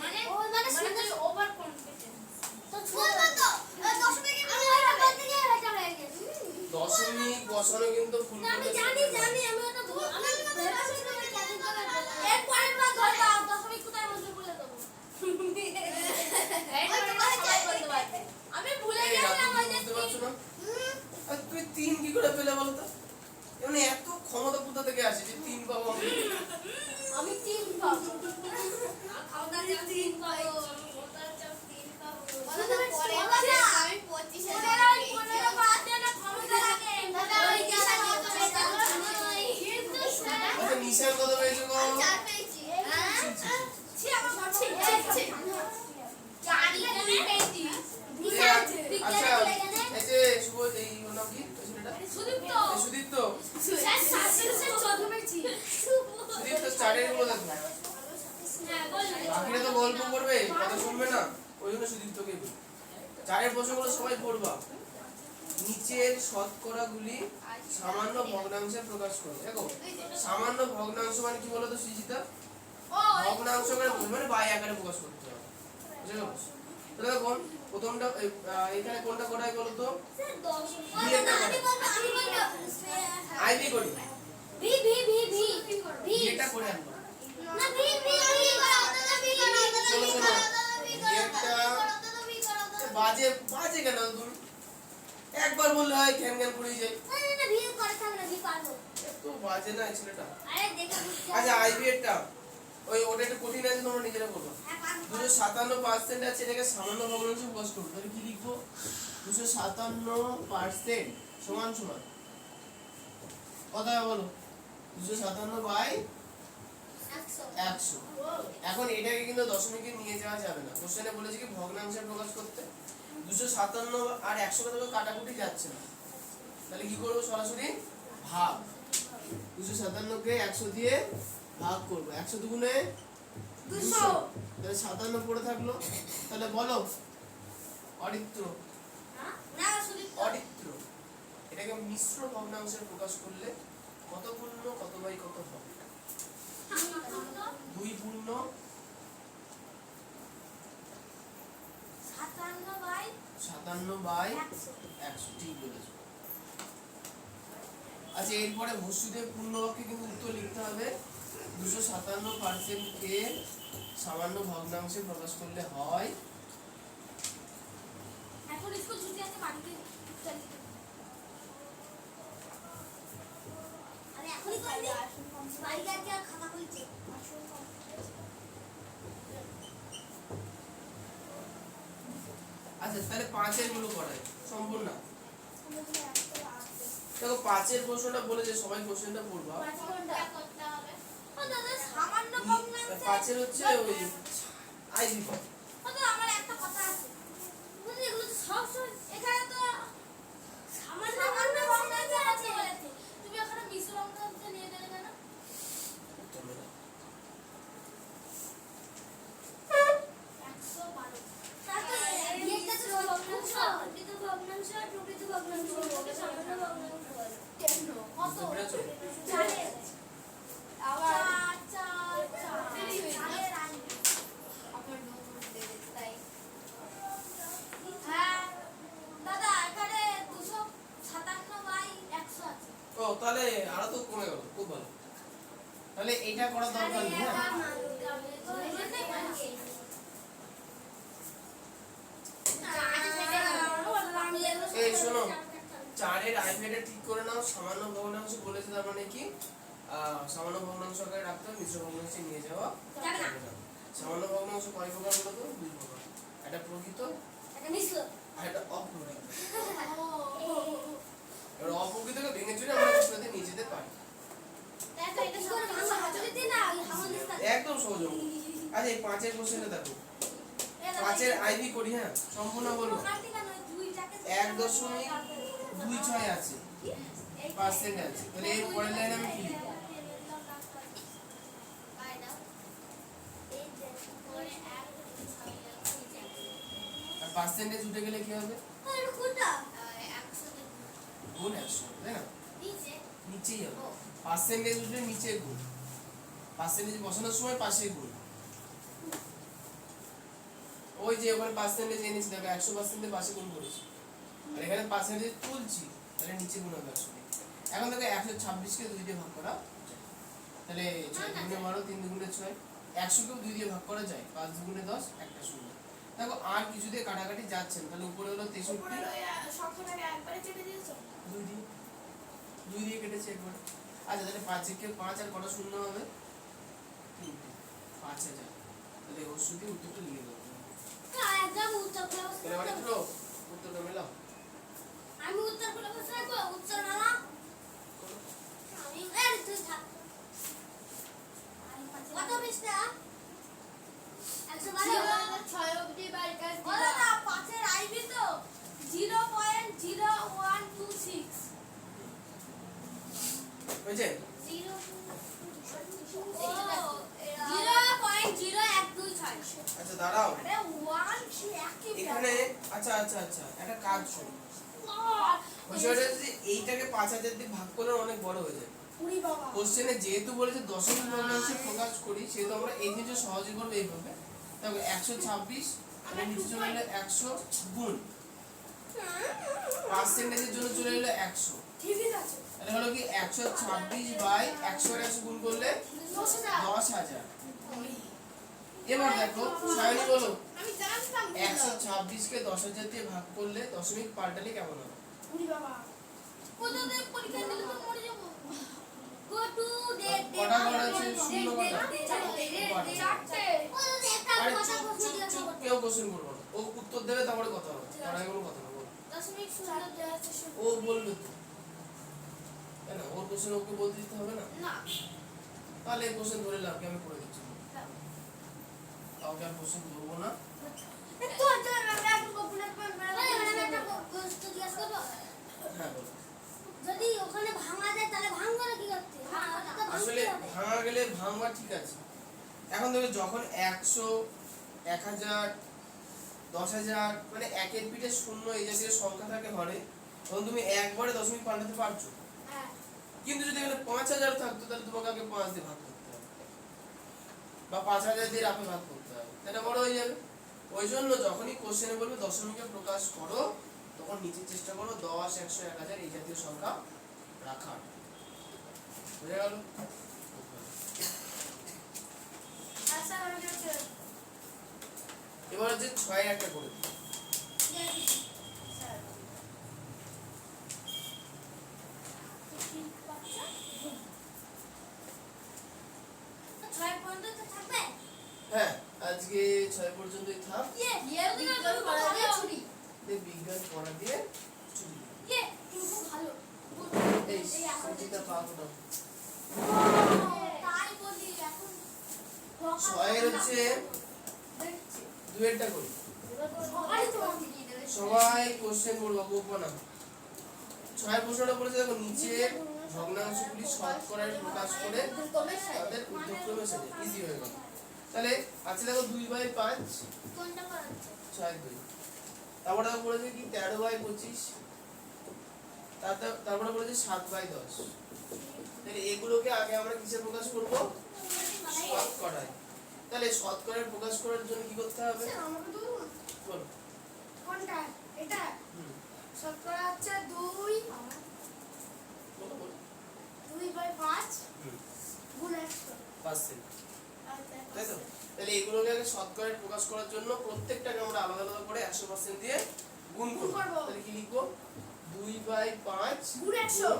মানে ও মানে শুধু ওভার কনফিডেন্স তো গুণ কত দশমিকে আমি ওটা বলতে গিয়ে এটা হয়ে গেছে দশমিক বসানো কিন্তু ফুল আমি জানি আমি ওটা আমি এর পরের বার ধরবা দশমিক কোথায় বলতে বলে দেবো আমি ভুলে গেলাম ওই যে বুঝতে পারছো না? আর তুই 3 কি করে পেলে বলো তো? মানে এত ক্ষমতা কোথা থেকে আসে যে 3 পাবো আমি? আমি 3 পাবো খাওয়া দাওয়া 3 পাবো ওটা 3 পাবো আমি 25 এর আচ্ছা নিশান কত পেয়েছো গো? চার পেয়েছি ছি, ছি, ছি। আচ্ছা এই যে শুভ এই ওর নাম কি? ওই ছেলেটা? এই সুদীপ্ত। সুদীপ্ত স্টারের গুলো দেখো। বাকিরা তো গল্প করবে, কথা শুনবে না। ওই জন্য সুদীপ্তকে বলি। চারের প্রশ্নগুলো সবাই পড়বা। নিচের শতকরাগুলি সামান্য ভগ্নাংশে প্রকাশ করো। দেখো সামান্য ভগ্নাংশ মানে কি বলো তো সুজিতা? ভগ্নাংশ মানে বাই আকারে প্রকাশ করতে হবে। বুঝে গেল? তাহলে দেখো প্রথমটা এখানে কোনটা করাই বলো তো? আইবি করি। বিয়েটা করে আনবো। শোনো শোনো বিয়েটা বাজে বাজে কেন তুমি? একবার বললে হয় জ্ঞান জ্ঞান করেই যায়। এত বাজে না এই ছেলেটা। আচ্ছা আইবিএটা ওই ওটা একটু কঠিন আছে, তোমরা নিজেরা করবে। 257% আছে, এটাকে সামান্য ভগ্নাংশে প্রকাশ করব। তাহলে কি লিখবো? 257% সমান সমান কত হবে বলো? 257/100। এখন এটাকে কিন্তু দশমিকে নিয়ে যাওয়া যাবে না। কোশ্চেনে বলেছে কি ভগ্নাংশে প্রকাশ করতে। 257 আর 100 কে তো কাটাকুটি যাচ্ছে না, তাহলে কি করব? সরাসরি ভাগ। 257 কে 100 দিয়ে ভাগ করব। 100 দুগুণে 200 তাহলে 57 পড়ে থাকলো, তাহলে বলো অরিত্র না শুনি অরিত্র এটাকে মিশ্র ভগ্নাংশে প্রকাশ করলে কত পূর্ণ কত বাই কত হবে? 2 পূর্ণ 57 বাই 100 ঠিক বলেছো। আচ্ছা এরপরে ভস্যুদের পূর্ণবাক্যে কিন্তু উত্তর লিখতে হবে 257% কে সামান্য ভগ্নাংশে প্রকাশ করলে হয় এখন স্কুল ছুটি আছে বাড়িতে চলে আরে এখনই করে দি বাড়িতে আজকে খাতা খুলছে আচ্ছা তাহলে 5 এর গুলো করাই সম্পূর্ণ না। দেখো 5 এর প্রশ্নটা বলেছে সবাই কোশ্চেনটা পড়বা। ও দাদা সামান্য ভগ্নাংশে 5 এর হচ্ছে ওই আইভি পদ। ও দাদা আমার একটা কথা আছে বুঝলি এগুলো তো সব সময় এখানে তো সামান্য ভগ্নাংশে আছে বলেছে তুমি ওখানে মিশ্র ভগ্নাংশে নিয়ে দিলে কেন উত্তর মেলা। 112 তারপর এটা তো ভগ্নাংশ প্রকৃত ভগ্নাংশ আর প্রকৃত ভগ্নাংশ ওকে সামান্য ভগ্নাংশ বলে কেন কত বুঝতে পেরেছো? জানে আবার চারের আইন আমার নোট দিয়ে দিতে তাই হ্যাঁ দাদা এখানে 257 বাই 100 আছে ও তাহলে আরো তো কমে গেল, খুব ভালো। তাহলে এইটা করা দরকার নেই হ্যাঁ। এই শোনো 4 এর আইভেটা ঠিক করে নাও, সামান্য ভগ্নাংশ বলেছে তার মানে কি সামান্য ভগ্নাংশ আকারে রাখতে হবে, মিশ্র ভগ্নাংশে নিয়ে যাওয়া যাবে না। সামান্য ভগ্নাংশ কয় প্রকার বলো তো? 2 প্রকার, একটা প্রকৃত এটা মিশ্র আর একটা অপ্রকৃত। এবার অপ্রকৃতকে ভেঙে চুরে আমরা প্রশ্নতে নিয়ে যেতে পারি, দেখো এটা সব ভাঙা হাতুড়িতে না আমাদের সাথে একদম সহজ অঙ্ক। আচ্ছা এই 5 এর কোশ্চেনটা দেখো, 5 এর আইভি করি হ্যাঁ, সম্পূর্ণ বলবো 1.26 আছে, পার্সেন্ট আছে, তাহলে এর পরের লাইন আমি কি লিখব? আর পার্সেন্টেজ উঠে গেলে কি হবে? গুণ 100 তাই না? নিচেই হবে, পার্সেন্টেজ উঠলে নিচে গুণ, পার্সেন্টেজ বসানোর সময় পাশে গুণ। ওই যে ওখানে পার্সেন্টেজ এনেছি দেখো 100% এর পাশে গুণ করেছি, আর এখানে পার্সেন্টেজ তুলছি তাহলে নিচে গুণ হবে 100। এখন দেখো 126 কে 2 দিয়ে ভাগ করা যায়। তাহলে 6 গুণে 12 3 দুগুণে 6, 100 কেও 2 দিয়ে ভাগ করা যায়, 5 দুগুণে 10 একটা শূন্য। দেখো আর কিছু দিয়ে কাটাকাটি যাচ্ছে না, তাহলে উপরে হলো 63 2 দিয়ে কেটেছে একবার। আচ্ছা তাহলে 5 কে 5 আর কত শূন্য হবে? 5000। তাহলে ওর সাথে উত্তরটা লিখে দাও। তাহলে মানে তো উত্তরটা মেলাও। আমি উত্তর করে বসে রাখবো উত্তর মালা আমি এর তুই থাক কত পৃষ্ঠা 112 ছয় অবধি বাড়ি কাজ ও দাদা 5 এর আইবি তো 0.0126 বুঝছে? 0.0126 আচ্ছা দাঁড়াও, আরে 1 সে একই এখানে আচ্ছা একটা কাজ শুনো। বিষয়টা হচ্ছে যে এইটাকে 5000 দিয়ে ভাগ করলে অনেক বড় হয়ে যায়। পুরি বাবা কোশ্চেনে যেহেতু বলেছে দশমিক ভগ্নাংশে প্রকাশ করি, সেহেতু আমরা এই জিনিসটা সহজে করবো এইভাবে। দেখো 126 মানে নিচে চলে এলো 100 গুণ পার্সেন্টেজের জন্য চলে এলো 100, ঠিক আছে তাহলে হলো কি 126 বাই 100 এর 100 গুণ করলে 10000। এবার দেখো সায়নী বলো আমি জানতাম 126 কে 10000 দিয়ে ভাগ করলে দশমিক পাল্টালে কেমন হবে? পুরি বাবা কোথায় পরীক্ষা দিলে তো মরে যাব গো টু ডেট কটা ঘর আছে? শূন্য কটা? চারটে আরে কেউ কোশ্চেন করবো না, ও উত্তর দেবে তারপরে কথা হবে, তার আগে কোনো কথা না বলো। দশমিক শূন্য দেওয়া আছে ও বলবে তো তাই না, ওর কোশ্চেন ওকে বলতে দিতে হবে না, না তাহলে এই কোশ্চেন ধরে লাভ কি, আমি করে দিচ্ছি কাউকে আর কোশ্চেন ধরবো না। তো আমি একটু গোপনে একটা প্রশ্ন জিজ্ঞাসা করবো হ্যাঁ বলো। যদি ওখানে ভাঙা যায় তাহলে ভাঙবো না কি করতে আসলে ভাঙা গেলে ভাঙবা ঠিক আছে, এখন দেখো যখন 100 1000 10,000 মানে একের পিঠে শূন্য এই জাতীয় সংখ্যা থাকে হরে, তখন তুমি একবারে দশমিক পাল্টাতে পারছো। হ্যাঁ কিন্তু যদি এখানে 5,000 থাকতো তাহলে তোমাকে আগে 5 দিয়ে ভাগ করতে হবে বা 5,000 দিয়ে রাফে ভাগ করতে হবে, এটা বড় হয়ে যাবে। ওই জন্য যখনই কোশ্চেনে বলবে দশমিকে প্রকাশ করো তখন নিচের চেষ্টা করো 10 100 1000 এই জাতীয় সংখ্যা রাখার। বুঝে গেল? আচ্ছা আমি হচ্ছে এবার হচ্ছে 6 একটা করে দিই। স্যার ছয় পর্যন্ত তো থাকবে। হ্যাঁ আজকে 6 পর্যন্তই থাক। ইয়ে বিজ্ঞান পড়া দিয়ে ছুরি। বিজ্ঞান পড়া দিয়ে ছুটি। ইয়ে কিন্তু ভালো এই সুচিতা পাবো তাই বলি এখন 6 এর হচ্ছে দেখছি দুয়েরটা করি। সবাই তো সবাই কোশ্চেন বলবো গোপো না। 6 প্রশ্নটা বলেছে দেখো নিচের ভগ্নাংশগুলি শতকরায় প্রকাশ করে কমের সাথে তাদের ঊর্ধ্বক্রমে সাজে ইজি হয়ে গেল। তাহলে আছে দেখো 2/5 কোনটা করাচ্ছে 6/2। তারপরে দেখো বলেছে কি 13/25। তারপরে বলেছে 7/10। তাহলে এগুলোকে আগে আমরা কিসে প্রকাশ করব? শতকরায়। তাহলে শতকরায় প্রকাশ করার জন্য কি করতে হবে? স্যার আমাকে তো বল। কোনটা এটা হুম শতকরা হচ্ছে 2 বলো বলো। 2/5 হুম গুণ 100 পার্সেন্ট। তাই তো? তাহলে এগুলোকে আগে শতকরায় প্রকাশ করার জন্য প্রত্যেকটাকে আমরা আলাদা আলাদা করে 100% দিয়ে গুণ করব। করব। তাহলে কি লিখব? 2/5 গুণ 100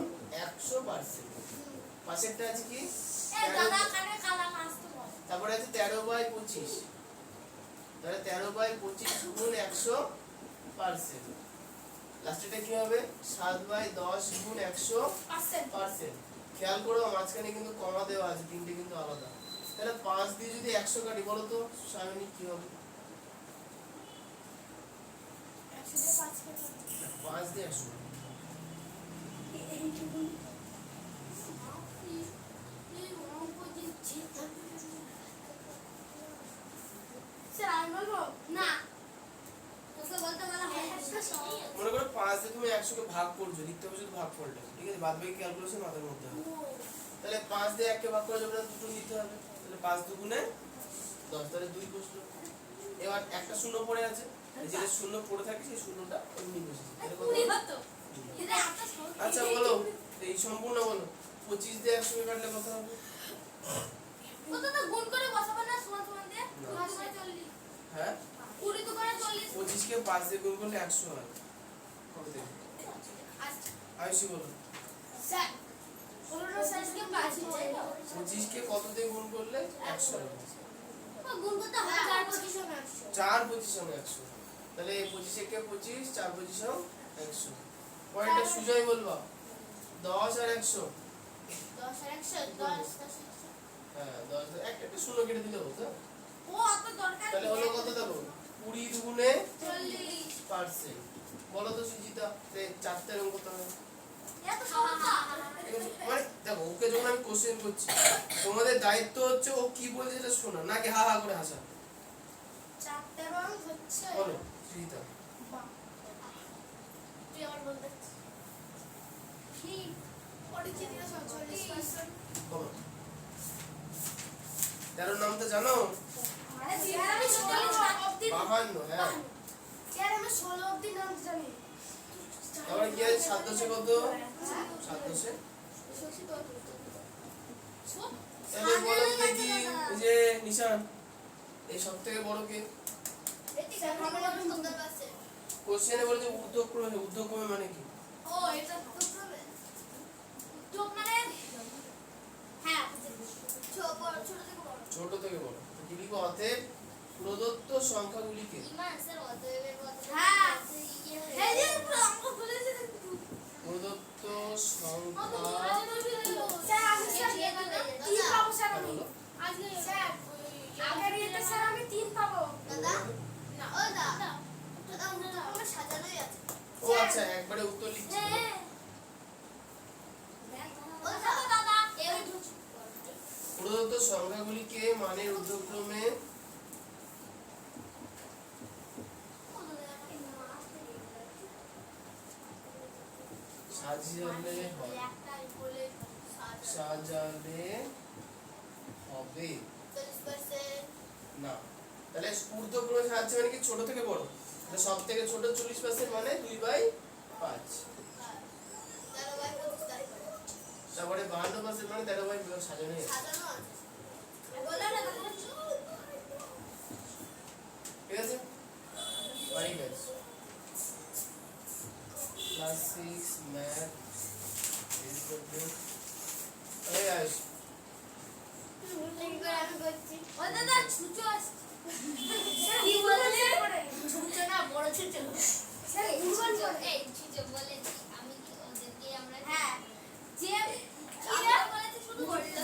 100%। পাশেরটা আছে কি? এ দাদা কানে কালা মাছ তো বল তারপরে আছে 13/25। তাহলে 13/25 গুণ 100%। লাস্টেটা কি হবে? 7/10 গুণ 100%। খেয়াল করো মাঝখানে কিন্তু কমা দেওয়া আছে, তিনটে কিন্তু আলাদা। তাহলে 5 দিয়ে যদি 100 কাটি বলো তো সামনে কি হবে? 100 দিয়ে 5 কেটে 5 দিয়ে 100 স্যার আমি বলবো না তোকে বলতে বলা হয় মনে করো 5 দিয়ে তুমি 100 কে ভাগ করছো, লিখতে হবে শুধু ভাগফলটা, ঠিক আছে? বাদ বাকি ক্যালকুলেশন মাথার মধ্যে হবে। তাহলে 5 দিয়ে 1 কে ভাগ করা যাবে না, দুটো নিতে হবে। তাহলে 5 দুগুণে 10, তাহলে 2 বসলো। এবার একটা শূন্য পড়ে আছে, এই যে শূন্য পড়ে থাকে সেই শূন্যটা এমনি বসেছে। তাহলে কত পুরি হবে? হতো এটা এত সহজ আচ্ছা বলো, এই সম্পূর্ণ বলো। 25 দিয়ে 100 কে কাটলে কত হবে? কত তো গুণ করে বসাবো না সমান সমান দিয়ে না। 40 হ্যাঁ 20 তো করে 40 25 কে 5 দিয়ে গুণ করলে 100 হয়। কত দেবে? আচ্ছা আয়ুষি বলো। স্যার 15 সাইজকে 5 চাই 25 কে কত দিয়ে গুণ করলে 100 হবে? ও গুণ করতে হবে 4 পজিশন 100 4 25 সঙ্গে 100। তাহলে 25 কে 25 4 25 সঙ্গে 100। পয়েন্টটা সুজয় বলবা 10 আর 100। 10 আর 100 10 হ্যাঁ 10 একটা শূন্য কেটে দিলে হতো। ও অত দরকার তাহলে হলো কত দেখো 20 দুগুণে 40 বলো তো সুজিতা, চারটে অঙ্ক কত হবে? এত সহজ না মানে দেখো ওকে যখন আমি কোশ্চেন করছি তোমাদের দায়িত্ব হচ্ছে ও কি বলছে সেটা শোনা, নাকি হা হা করে হাসা। 4 এবং হচ্ছে বলো সুজিতা। তুই আমার বলতে ঠিক পরিচিত 40% বলো 13 নাম তো জানো? আরে স্যার আমি 16 অবধি 52। হ্যাঁ স্যার আমি 16 অবধি নাম জানি তারপরে কি আছে 7 10 কত? 7 10 তাহলে বলো দেখি ওই যে নিশান এই সবথেকে বড় কে? স্যার আমি সুন্দর আছে কোশ্চেনে বলেছে ঊর্ধ্বক্রমে, ঊর্ধ্বক্রমে মানে কি? ও এটা তো হবে তো মানে হ্যাঁ ছোট থেকে বড় ছোট থেকে বড়। তো কি লিখবো? অতএব প্রদত্ত সংখ্যাগুলিকে ইমান স্যার অতএবের কথা হ্যাঁ। এই যে অঙ্ক বলেছে প্রদত্ত সংখ্যা স্যার আমি স্যার 3 পাবো স্যার হ্যাঁ, আমি বলো। আজকে স্যার আগের ইয়েতে স্যার আমি 3 পাবো দাদা না ও দাদা দাদা ওটা তো আমার সাজানোই আছে ও আচ্ছা একবারে উত্তর লিখছি। হ্যাঁ ও দাদা দাদা এই প্রদত্ত সংখ্যাগুলিকে মানের ঊর্ধ্বক্রমে সাজালে হয়, সাজালে হবে না। তাহলে ঊর্ধ্বক্রমে সাজাচ্ছে মানে কি ছোট থেকে বড়, তাহলে সব থেকে ছোট 40% মানে 2/5। তারপরে 52% মানে 13/5 সাজানো আছে। ঠিক আছে, পারি guys. Class 6 math is good. এই গাইস কি বললে? ছুঁচো না, বড় ছুঁচো। স্যার এই ভুলভাল ছুঁচো, বলে। এই ছুঁচো বলেছি আমি কি ওদেরকে আমরা হ্যাঁ যে আমরা বলেছি শুধু বললো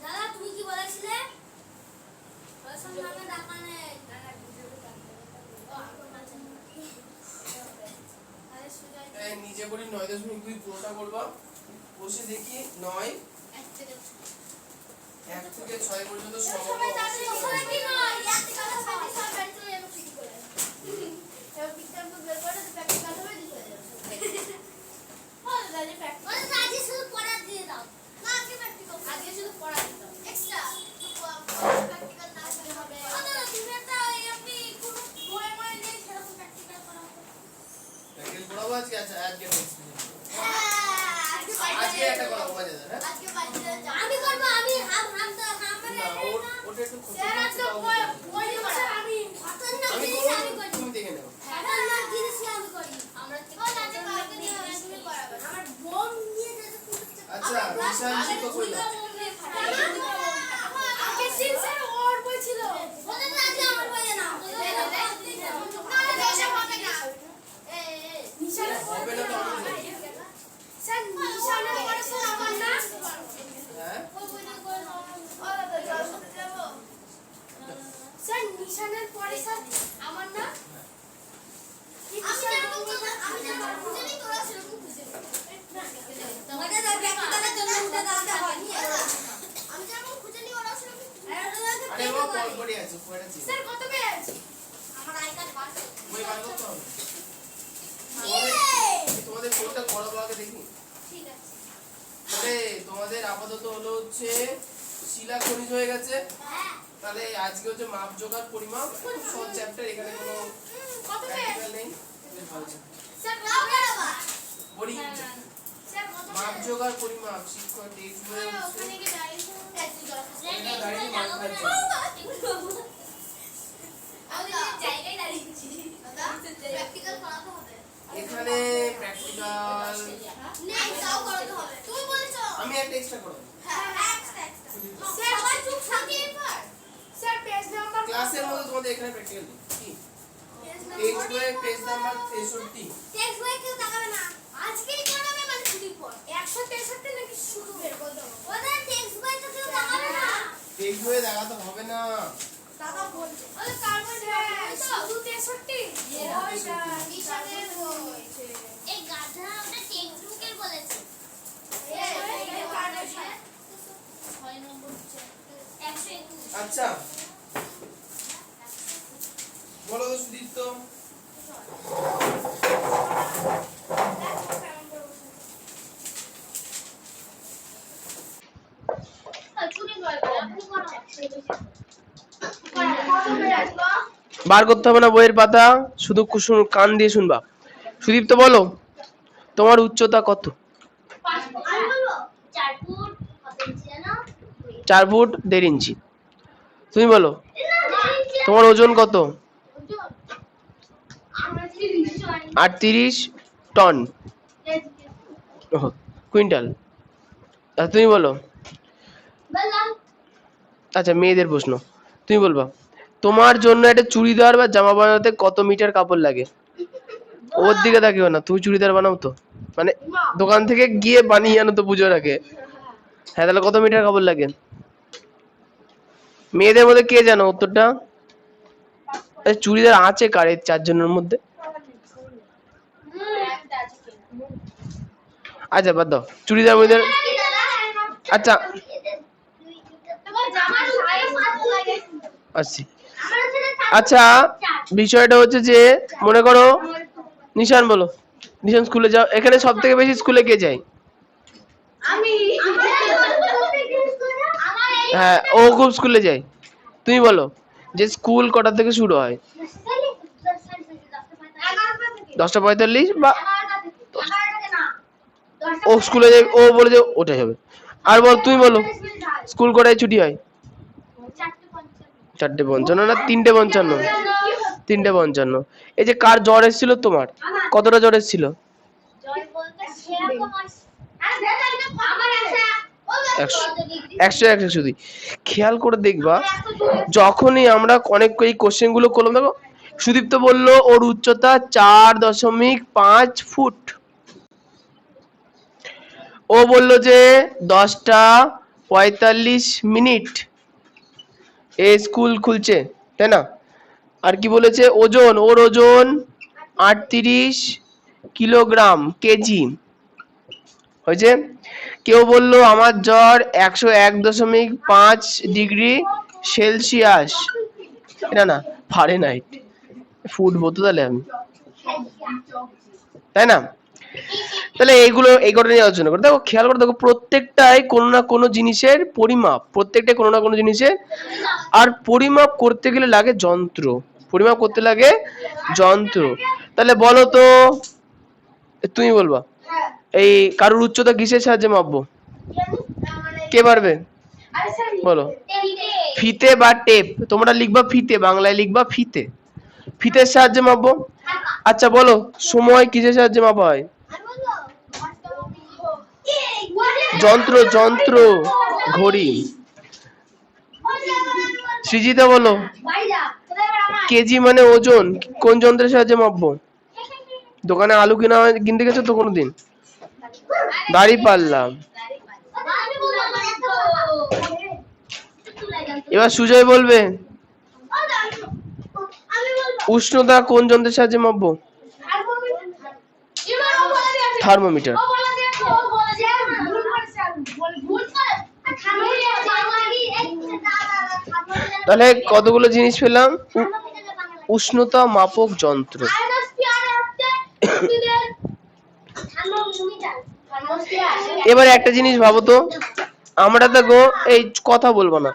দাদা তুমি কি বলেছিলে? রসন নামে ডাকা নেই। এই নিচে করি 9.2 পুরোটা করবা। বসে দেখি 9 1 থেকে 6 পর্যন্ত সবাই তাড়াতাড়ি বসে কি নয় এক থেকে সব 6 বাড়ি চলে যাবো ঠিক করে। এবার পিকচার তো বের করে প্র্যাকটিক্যাল হবে দিতে যাবে। বল দাদি প্র্যাকটিক্যাল। ওই আজকে শুধু পড়া দিয়ে দাও না আজকে প্র্যাকটিক্যাল আজকে শুধু পড়া দিতাম। এক্সট্রা প্র্যাকটিক্যাল না করলে হবে। ও দাদা তুমি একটা এমনি কোনো বই মনে নেই সেরকম প্র্যাকটিক্যাল করাও প্র্যাকটিস করাবো আজকে। আচ্ছা আজকে হ্যাঁ আজকে একটা করাবো মজাদার। হ্যাঁ আজকে বাড়িতে যাবো। আমি করব আমি হাম মানে না ওটা একটু খোঁজ স্যার আজকে বই স্যার আমি খতরনাক আমি জিনিস আমি করব, করি তুমি দেখে নাও। খতরনাক জিনিস আমি করি আমরা ও দাদা কালকে নিয়ে তুমি করাবে আমার বোম নিয়ে যেতে খুঁজছে আচ্ছা নিশান শিক্ষক হইলো। আগে সিন স্যার ওর বই ছিল ওদের আজকে আমার বই না নিশানের হবে না তো আমি জানি। স্যার নিশানের পরে স্যার আমার না হ্যাঁ স্যার নিশানের পরে স্যার আমার না আমি যেমন খুঁজে নিই তোরা সেরকম খুঁজে নিই তোমাদের প্র্যাকটিক্যালের জন্য উঠে দাঁড়াতে হয় আমি যেমন খুঁজে নিই ওরা সেরকম আরে ও কল করে আছে কোয়াটা ছিল। স্যার কত পেজ আমার আই কার্ড বার ওই বার করতে হবে। ইয়ে তোমাদের কোনটা করাবো আগে দেখি। ঠিক আছে তাহলে তোমাদের আপাতত হলো হচ্ছে শিলা খনিজ হয়ে গেছে। হ্যাঁ তাহলে আজকে হচ্ছে মাপ জোগাড় পরিমাপ, খুব সহজ চ্যাপ্টার, এখানে কোনো কত পেজ প্র্যাকটিক্যাল নেই। বেশ ভালো চ্যাপ্টার। স্যার দাও করবা বড়ি স্যার কত মাপ জোগাড় পরিমাপ শিক্ষক টেক্সট বই ওখানে কি দাঁড়িয়ে এটা দাঁড়িয়ে মাপ খাচ্ছে। আমি জায়গায় দাঁড়িয়েছি। প্র্যাকটিক্যাল করাতে হবে। এখানে প্র্যাকটিক্যাল নেই দাও করাতে হবে তুমি বলছো আমি একটা এক্সট্রা করব। হ্যাঁ এক্সট্রা স্যার সবাই চুপ থাকি এবার স্যার পেজ নাম্বার ক্লাসের মধ্যে তোমাদের এখানে প্র্যাকটিক্যাল নেই কি? টেক্সট বই পেজ নাম্বার 63। টেক্সট বই কেউ দেখাবে না আজকেই করাবে মানে ছুটির পর 163 নাকি শুরু বের করে দেবো ওদের টেক্সট বই তো কেউ দেখাবে না টেক্সট বই দেখাতে হবে না। দাদা বলছে ওরে কার্বন শুধু 63 ওইটা নিশানের বই এই গাধা ওটা টেক্সট বুকের বলেছে এই কার্বন 6 নম্বর 121 আচ্ছা বলো তো সুদীপ্ত। বার করতে হবে না বইয়ের পাতা, শুধু কান দিয়ে শুনবা। সুদীপ্ত বলো তোমার উচ্চতা কত? 4 ফুট 1.5 ইঞ্চি। তুমি বলো তোমার ওজন কত? 38 টন কুইন্টাল। আচ্ছা তুমি বলো। আচ্ছা মেয়েদের প্রশ্ন, তুমি বলবা তোমার জন্য একটা চুড়িদার বা জামা বানাতে কত মিটার কাপড় লাগে? ওর দিকে তাকিও না, তুমি চুড়িদার বানাও তো, মানে দোকান থেকে গিয়ে বানিয়ে আনো তো পুজোর আগে। হ্যাঁ তাহলে কত মিটার কাপড় লাগে? মেয়েদের মধ্যে কে জানো উত্তরটা? চুড়িদার আছে কার 4 জনের মধ্যে? আচ্ছা বাদ দাও, চুড়িদার মুড়িদার। আচ্ছা আসছি। আচ্ছা বিষয়টা হচ্ছে যে মনে করো নিশান বলো, নিশান স্কুলে যাও, এখানে সব থেকে বেশি স্কুলে কে যায়? হ্যাঁ ও খুব স্কুলে যায়। তুমি বলো যে স্কুল কটা থেকে শুরু হয়? 10:45 বা ও স্কুলে যায়, ও বলে যে ওটাই হবে। আর বল তুমি বলো স্কুল কটায় ছুটি হয়? 4:55 না 3:55? 3:55। এই যে কার জ্বর এসেছিল তোমার, কতটা জ্বর এসেছিল? 100 খেয়াল করে দেখবা যখনই আমরা অনেক এই কোশ্চেন গুলো করলাম, দেখো সুদীপ্ত বলল ওর উচ্চতা 4.5 ফুট, ও বলল যে 10:45 এ স্কুল খুলছে, তাই না? আর কি বলেছে ওজন, ওর ওজন 38 কিলোগ্রাম কেজি হয়েছে। কেউ বলল আমার জ্বর 101.5 ডিগ্রি সেলসিয়াস, এটা না ফারেনহাইট, ফুট বলতো তাহলে আমি, তাই না? তাহলে এইগুলো এই ঘটনা নিয়ে আলোচনা করো। দেখো খেয়াল করে দেখো প্রত্যেকটাই কোনো না কোনো জিনিসের পরিমাপ, প্রত্যেকটাই কোনো না কোনো জিনিসের, আর পরিমাপ করতে গেলে লাগে যন্ত্র, পরিমাপ করতে লাগে যন্ত্র। তাহলে বলো তো, তুমি বলবা এই কারোর উচ্চতা কিসের সাহায্যে মাপবো? কে পারবে বলো? ফিতে বা টেপ, তোমরা লিখবা ফিতে, বাংলায় লিখবা ফিতে, ফিতের সাহায্যে মাপবো। আচ্ছা বলো সময় কিসের সাহায্যে মাপা হয়? যন্ত্র, যন্ত্র, ঘড়ি। সৃজিতা বলো কেজি মানে ওজন, কোন যন্ত্রের সাহায্যে মাপবো? দোকানে আলু কিনতে গেছো তো কোনোদিন? দাঁড়িপাল্লা। এবার সুজয় বলবে উষ্ণতা কোন যন্ত্রের সাহায্যে মাপবো? থার্মোমিটার। তাহলে কতগুলো জিনিস পেলাম, উষ্ণতা মাপক যন্ত্র। এবার একটা জিনিস ভাবো তো, আমরা দেখো এই কথা বলবো না,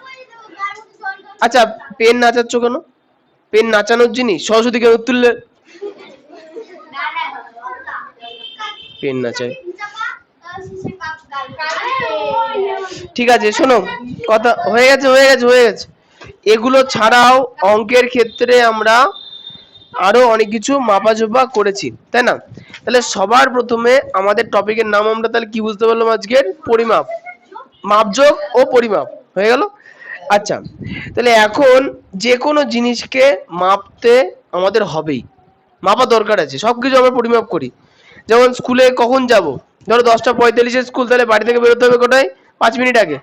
আচ্ছা পেন নাচাচ্ছ কেন? পেন নাচানোর জিনিস? সরস্বতী কেন তুললে পেন নাচায়? ঠিক আছে শোনো, কথা হয়ে গেছে হয়ে গেছে হয়ে গেছে। এগুলো ছাড়াও অঙ্কের ক্ষেত্রে আমরা আরো অনেক কিছু মাপাজোপা করেছি, তাই না? তাহলে সবার প্রথমে আমাদের টপিকের নাম আমরা তাহলে কি বুঝতে পারলাম আজকের? পরিমাপ, মাপজোক ও পরিমাপ হয়ে গেল। আচ্ছা তাহলে এখন যে কোনো জিনিসকে মাপতে আমাদের হবেই, মাপা দরকার আছে, সবকিছু আমরা পরিমাপ করি। যেমন স্কুলে কখন যাব, ধরো 10:45 স্কুল, তাহলে বাড়ি থেকে বেরোতে হবে কোটায়? 5 মিনিট আগে,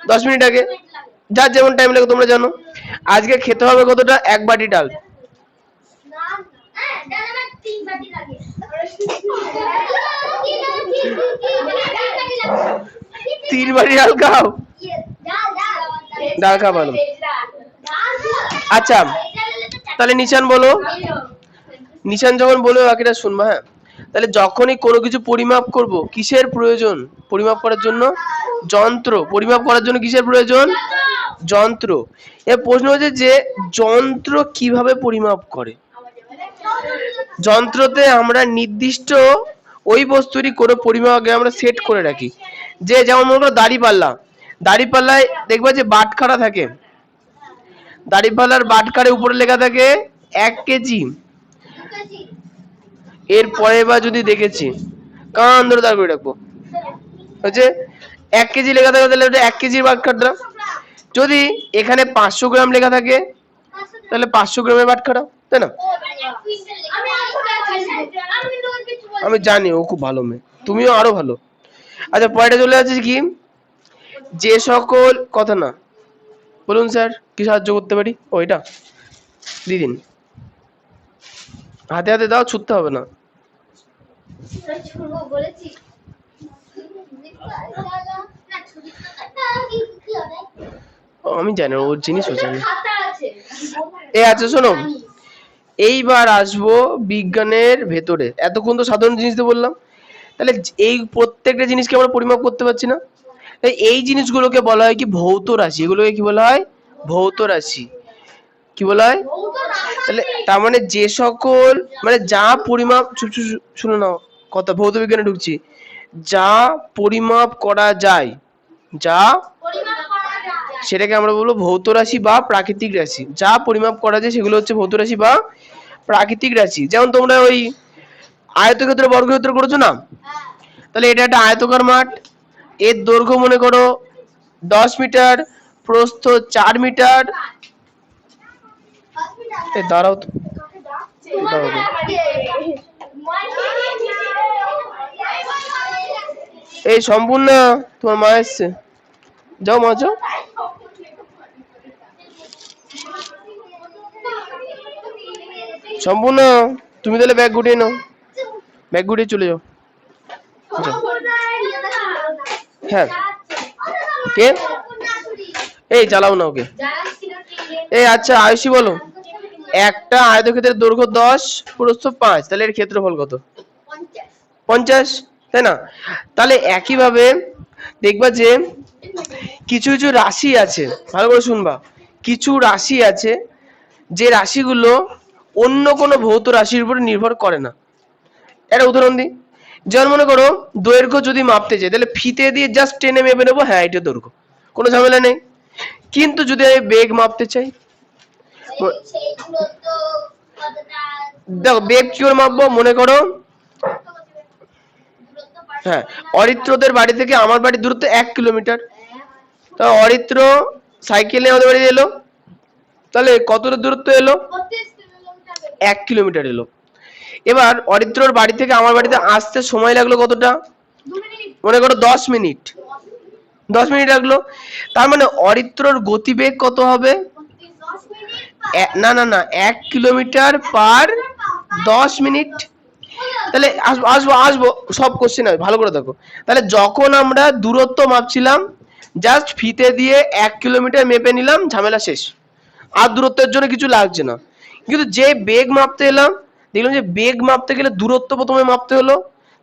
10 মিনিট আগে, যার যেমন টাইম লাগে তোমরা জানো। আজকে খেতে হবে কতটা? 1 বাটি ডাল। 3 বাটি ডাল খাও, ডাল খাও ভালো। আচ্ছা তাহলে নিশান বলো, নিশান যখন বলবে বাকিটা শুনবা। হ্যাঁ তাহলে যখনই কোনো কিছু পরিমাপ করব কিসের প্রয়োজন? পরিমাপ করার জন্য যন্ত্র। পরিমাপ করার জন্য কিসের প্রয়োজন? যন্ত্র। এর প্রশ্ন হচ্ছে যে যন্ত্র কিভাবে পরিমাপ করে? যন্ত্রতে আমরা নির্দিষ্ট ওই বস্তুরই কোনো পরিমাপ আগে আমরা সেট করে রাখি। যে যেমন মনে করো দাড়িপাল্লা, দাড়িপাল্লায় দেখবা যে বাটখারা থাকে, দাড়িপাল্লার বাটখারে উপরে লেখা থাকে 1 কেজি। এর পরে বা যদি দেখেছি কান ধরে দাঁড় করে রাখবো, হচ্ছে 1 কেজি লেখা থাকে, তাহলে ওটা 1 কেজির বাটখারা। যদি এখানে 500 গ্রাম লেখা থাকে তাহলে 500 গ্রামের বাটখারা, তাই না? আমি জানি ও খুব ভালো মেয়ে, তুমিও আরো ভালো। আচ্ছা পরেটা চলে যাচ্ছে কি, যে সকল কথা না বলুন স্যার কি সাহায্য করতে পারি? ওইটা দিদিন হাতে হাতে দাও, ছুটতে হবে না। আমি জানি না, ওর জিনিস ও জানে। খাতা আছে আচ্ছা শোনো, এইবার আসবো বিজ্ঞানের ভেতরে। এতক্ষণ তো সাধারণ জিনিস দিয়ে বললাম, তাহলে এই প্রত্যেকটা জিনিসকে আমরা পরিমাপ করতে পারছি না। এই জিনিসগুলোকে বলা হয় কি ভৌত রাশি। এগুলোকে কি বলা হয়? ভৌত রাশি। কি বলা হয়? তাহলে তার মানে যে সকল মানে যা পরিমাপ, শুনে নাও কথা, ভৌত বিজ্ঞানে ঢুকছি। যা পরিমাপ করা যায়, যা সেটাকে আমরা বলবো ভৌত রাশি বা প্রাকৃতিক রাশি। যা পরিমাপ করা যায় সেগুলো হচ্ছে ভৌত রাশি বা প্রাকৃতিক রাশি। যেমন তোমরা ওই আয়তক্ষেত্র বর্গক্ষেত্র করেছো না, তাহলে এটা একটা আয়তকার মাঠ, এর দৈর্ঘ্য মনে করো 10 মিটার, প্রস্থ 4 মিটার। দাঁড়াও তো, দাঁড়াও তো। এই সম্পূর্ণ তোমার মা এসছে, যাও মা যাও। সম্পূর্ণ তুমি তাহলে ব্যাগ গুটিয়ে নাও, ব্যাগ গুটিয়ে চলে যাও। হ্যাঁ কে? এই চালাও না ওকে। আচ্ছা আয়ুষী বলো, একটা আয়তক্ষেত্রের দৈর্ঘ্য 10, প্রস্থ 5, তাহলে এর ক্ষেত্রফল কত? 50, তাই না? তাহলে একইভাবে দেখবা যে কিছু কিছু রাশি আছে, ভালো করে শুনবা, কিছু রাশি আছে যে রাশিগুলো অন্য কোনো ভৌত রাশির উপর নির্ভর করে না। একটা উদাহরণ দিই, যেমন মনে করো দৈর্ঘ্য যদি মাপতে চাই, তাহলে ফিতে দিয়ে জাস্ট টেনে মেপে নেবো, হ্যাঁ এটা দৈর্ঘ্য, কোনো ঝামেলা নেই। কিন্তু যদি আমি বেগ মাপতে চাই, দেখো বেগ কি করে মাপবো, মনে করো হ্যাঁ অরিত্রদের বাড়ি থেকে আমার বাড়ির দূরত্ব 1 কিলোমিটার। তা অরিত্র সাইকেলে আমাদের বাড়ি এলো, তাহলে কতটা দূরত্ব এলো? 1 কিলোমিটার এলো। এবার অরিত্রর বাড়ি থেকে আমার বাড়িতে আসতে সময় লাগলো কতটা? মনে করো 10 মিনিট। 10 মিনিট লাগলো। তার মানে অরিত্রর গতিবেগ কত হবে? না না না, 1 কিলোমিটার পার 10 মিনিট। তাহলে আসবো আসবো আসবো সব কোশ্চেন আছে, ভালো করে দেখো। তাহলে যখন আমরা দূরত্ব মাপছিলাম, জাস্ট ফিতে দিয়ে 1 কিলোমিটার মেপে নিলাম, ঝামেলা শেষ, আর দূরত্বের জন্য কিছু লাগছে না। কিন্তু যে বেগ মাপতে এলাম, দেখলাম যে বেগ মাপতে গেলে দূরত্ব প্রথমে মাপতে হলো,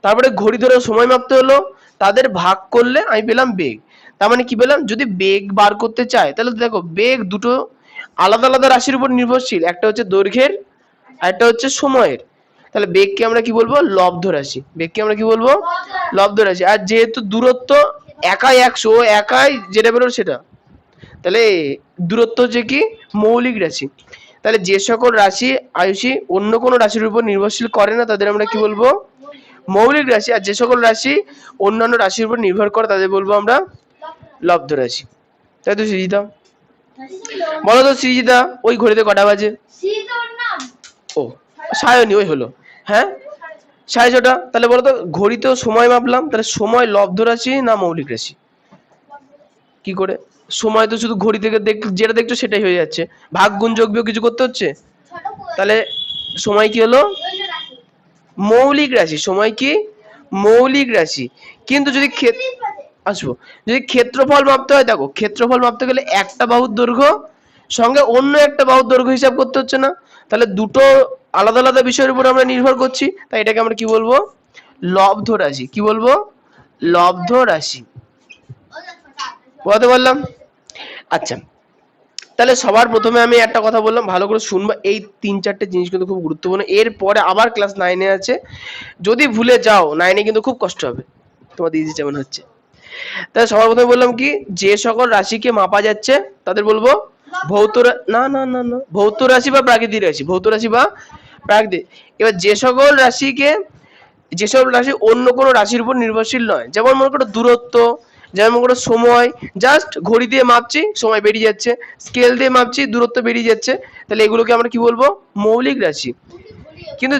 তারপরে ঘড়ি ধরে সময় মাপতে হলো, তাদের ভাগ করলে আমি পেলাম বেগ। তার মানে কি পেলাম, যদি বেগ বার করতে চাই, তাহলে দেখো বেগ দুটো আলাদা আলাদা রাশির উপর নির্ভরশীল, একটা হচ্ছে দৈর্ঘ্যের আর একটা হচ্ছে সময়ের। তাহলে বেগকে আমরা কি বলবো? লব্ধ রাশি। বেগকে আমরা কি বলবো? লব্ধ রাশি। আর যেহেতু দূরত্ব একাই 100, একাই যেটা বেরোলো সেটা, তাহলে দূরত্ব হচ্ছে কি মৌলিক রাশি। তাহলে যে সকল রাশি আয়ুষী অন্য কোনো রাশির উপর নির্ভরশীল করে না, তাদের আমরা কি বলবো? মৌলিক রাশি। আর যে সকল রাশি অন্যান্য রাশির উপর নির্ভর করে, তাদের বলবো আমরা লব্ধ রাশি। তাই তো সৃজিতা? বলো তো সৃজিতা, ওই ঘড়িতে কটা বাজে? ও সায়নী, ওই হলো, হ্যাঁ 6:30। তাহলে বলো তো ঘড়িতেও সময় মাপলাম, তাহলে সময় লব্ধ রাশি না মৌলিক রাশি? কি করে? সময় তো শুধু ঘড়ি থেকে যেটা দেখছো সেটাই হয়ে যাচ্ছে, ভাগ গুণ যোগ বিয়োগ কিছু করতে হচ্ছে। তাহলে সময় কি হলো? মৌলিক রাশি। সময় কি? মৌলিক রাশি। কিন্তু যদি আসবো, যদি ক্ষেত্রফল মাপতে হয়, দেখো ক্ষেত্রফল মাপতে গেলে একটা বাহুর দৈর্ঘ্য সঙ্গে অন্য একটা বাহুর দৈর্ঘ্য হিসাব করতে হচ্ছে না, তাহলে দুটো আলাদা আলাদা বিষয়ের উপর আমরা নির্ভর করছি, তাই এটাকে আমরা কি বলবো? লব্ধ রাশি। কি বলবো? লব্ধ রাশি। বুঝতে পারলাম? আচ্ছা, তাহলে সবার প্রথমে আমি একটা কথা বললাম, ভালো করে শুনবা, এই 3-4টে জিনিস কিন্তু খুব গুরুত্বপূর্ণ। এরপরে আবার ক্লাস 9-এ আছে, যদি ভুলে যাও 9-এ কিন্তু খুব কষ্ট হবে, তোমাদের ইজি যেমন হচ্ছে। তাহলে সবার প্রথমে বললাম কি, যে সকল রাশিকে মাপা যাচ্ছে তাদের বলবো ভৌত না না না না ভৌত রাশি বা প্রাকৃতিক রাশি। ভৌত রাশি বা প্রাকৃতিক। এবার যে সকল রাশিকে, যেসব রাশি অন্য কোনো রাশির উপর নির্ভরশীল নয়, যেমন মনে করো দূরত্ব, যেমন মনে করো সময়, জাস্ট ঘড়ি দিয়ে মাপছি সময় বেরিয়ে যাচ্ছে, স্কেল দিয়ে মাপছি দূরত্ব বেরিয়ে যাচ্ছে, তাহলে এগুলোকে আমরা কি বলবো? মৌলিক রাশি। কিন্তু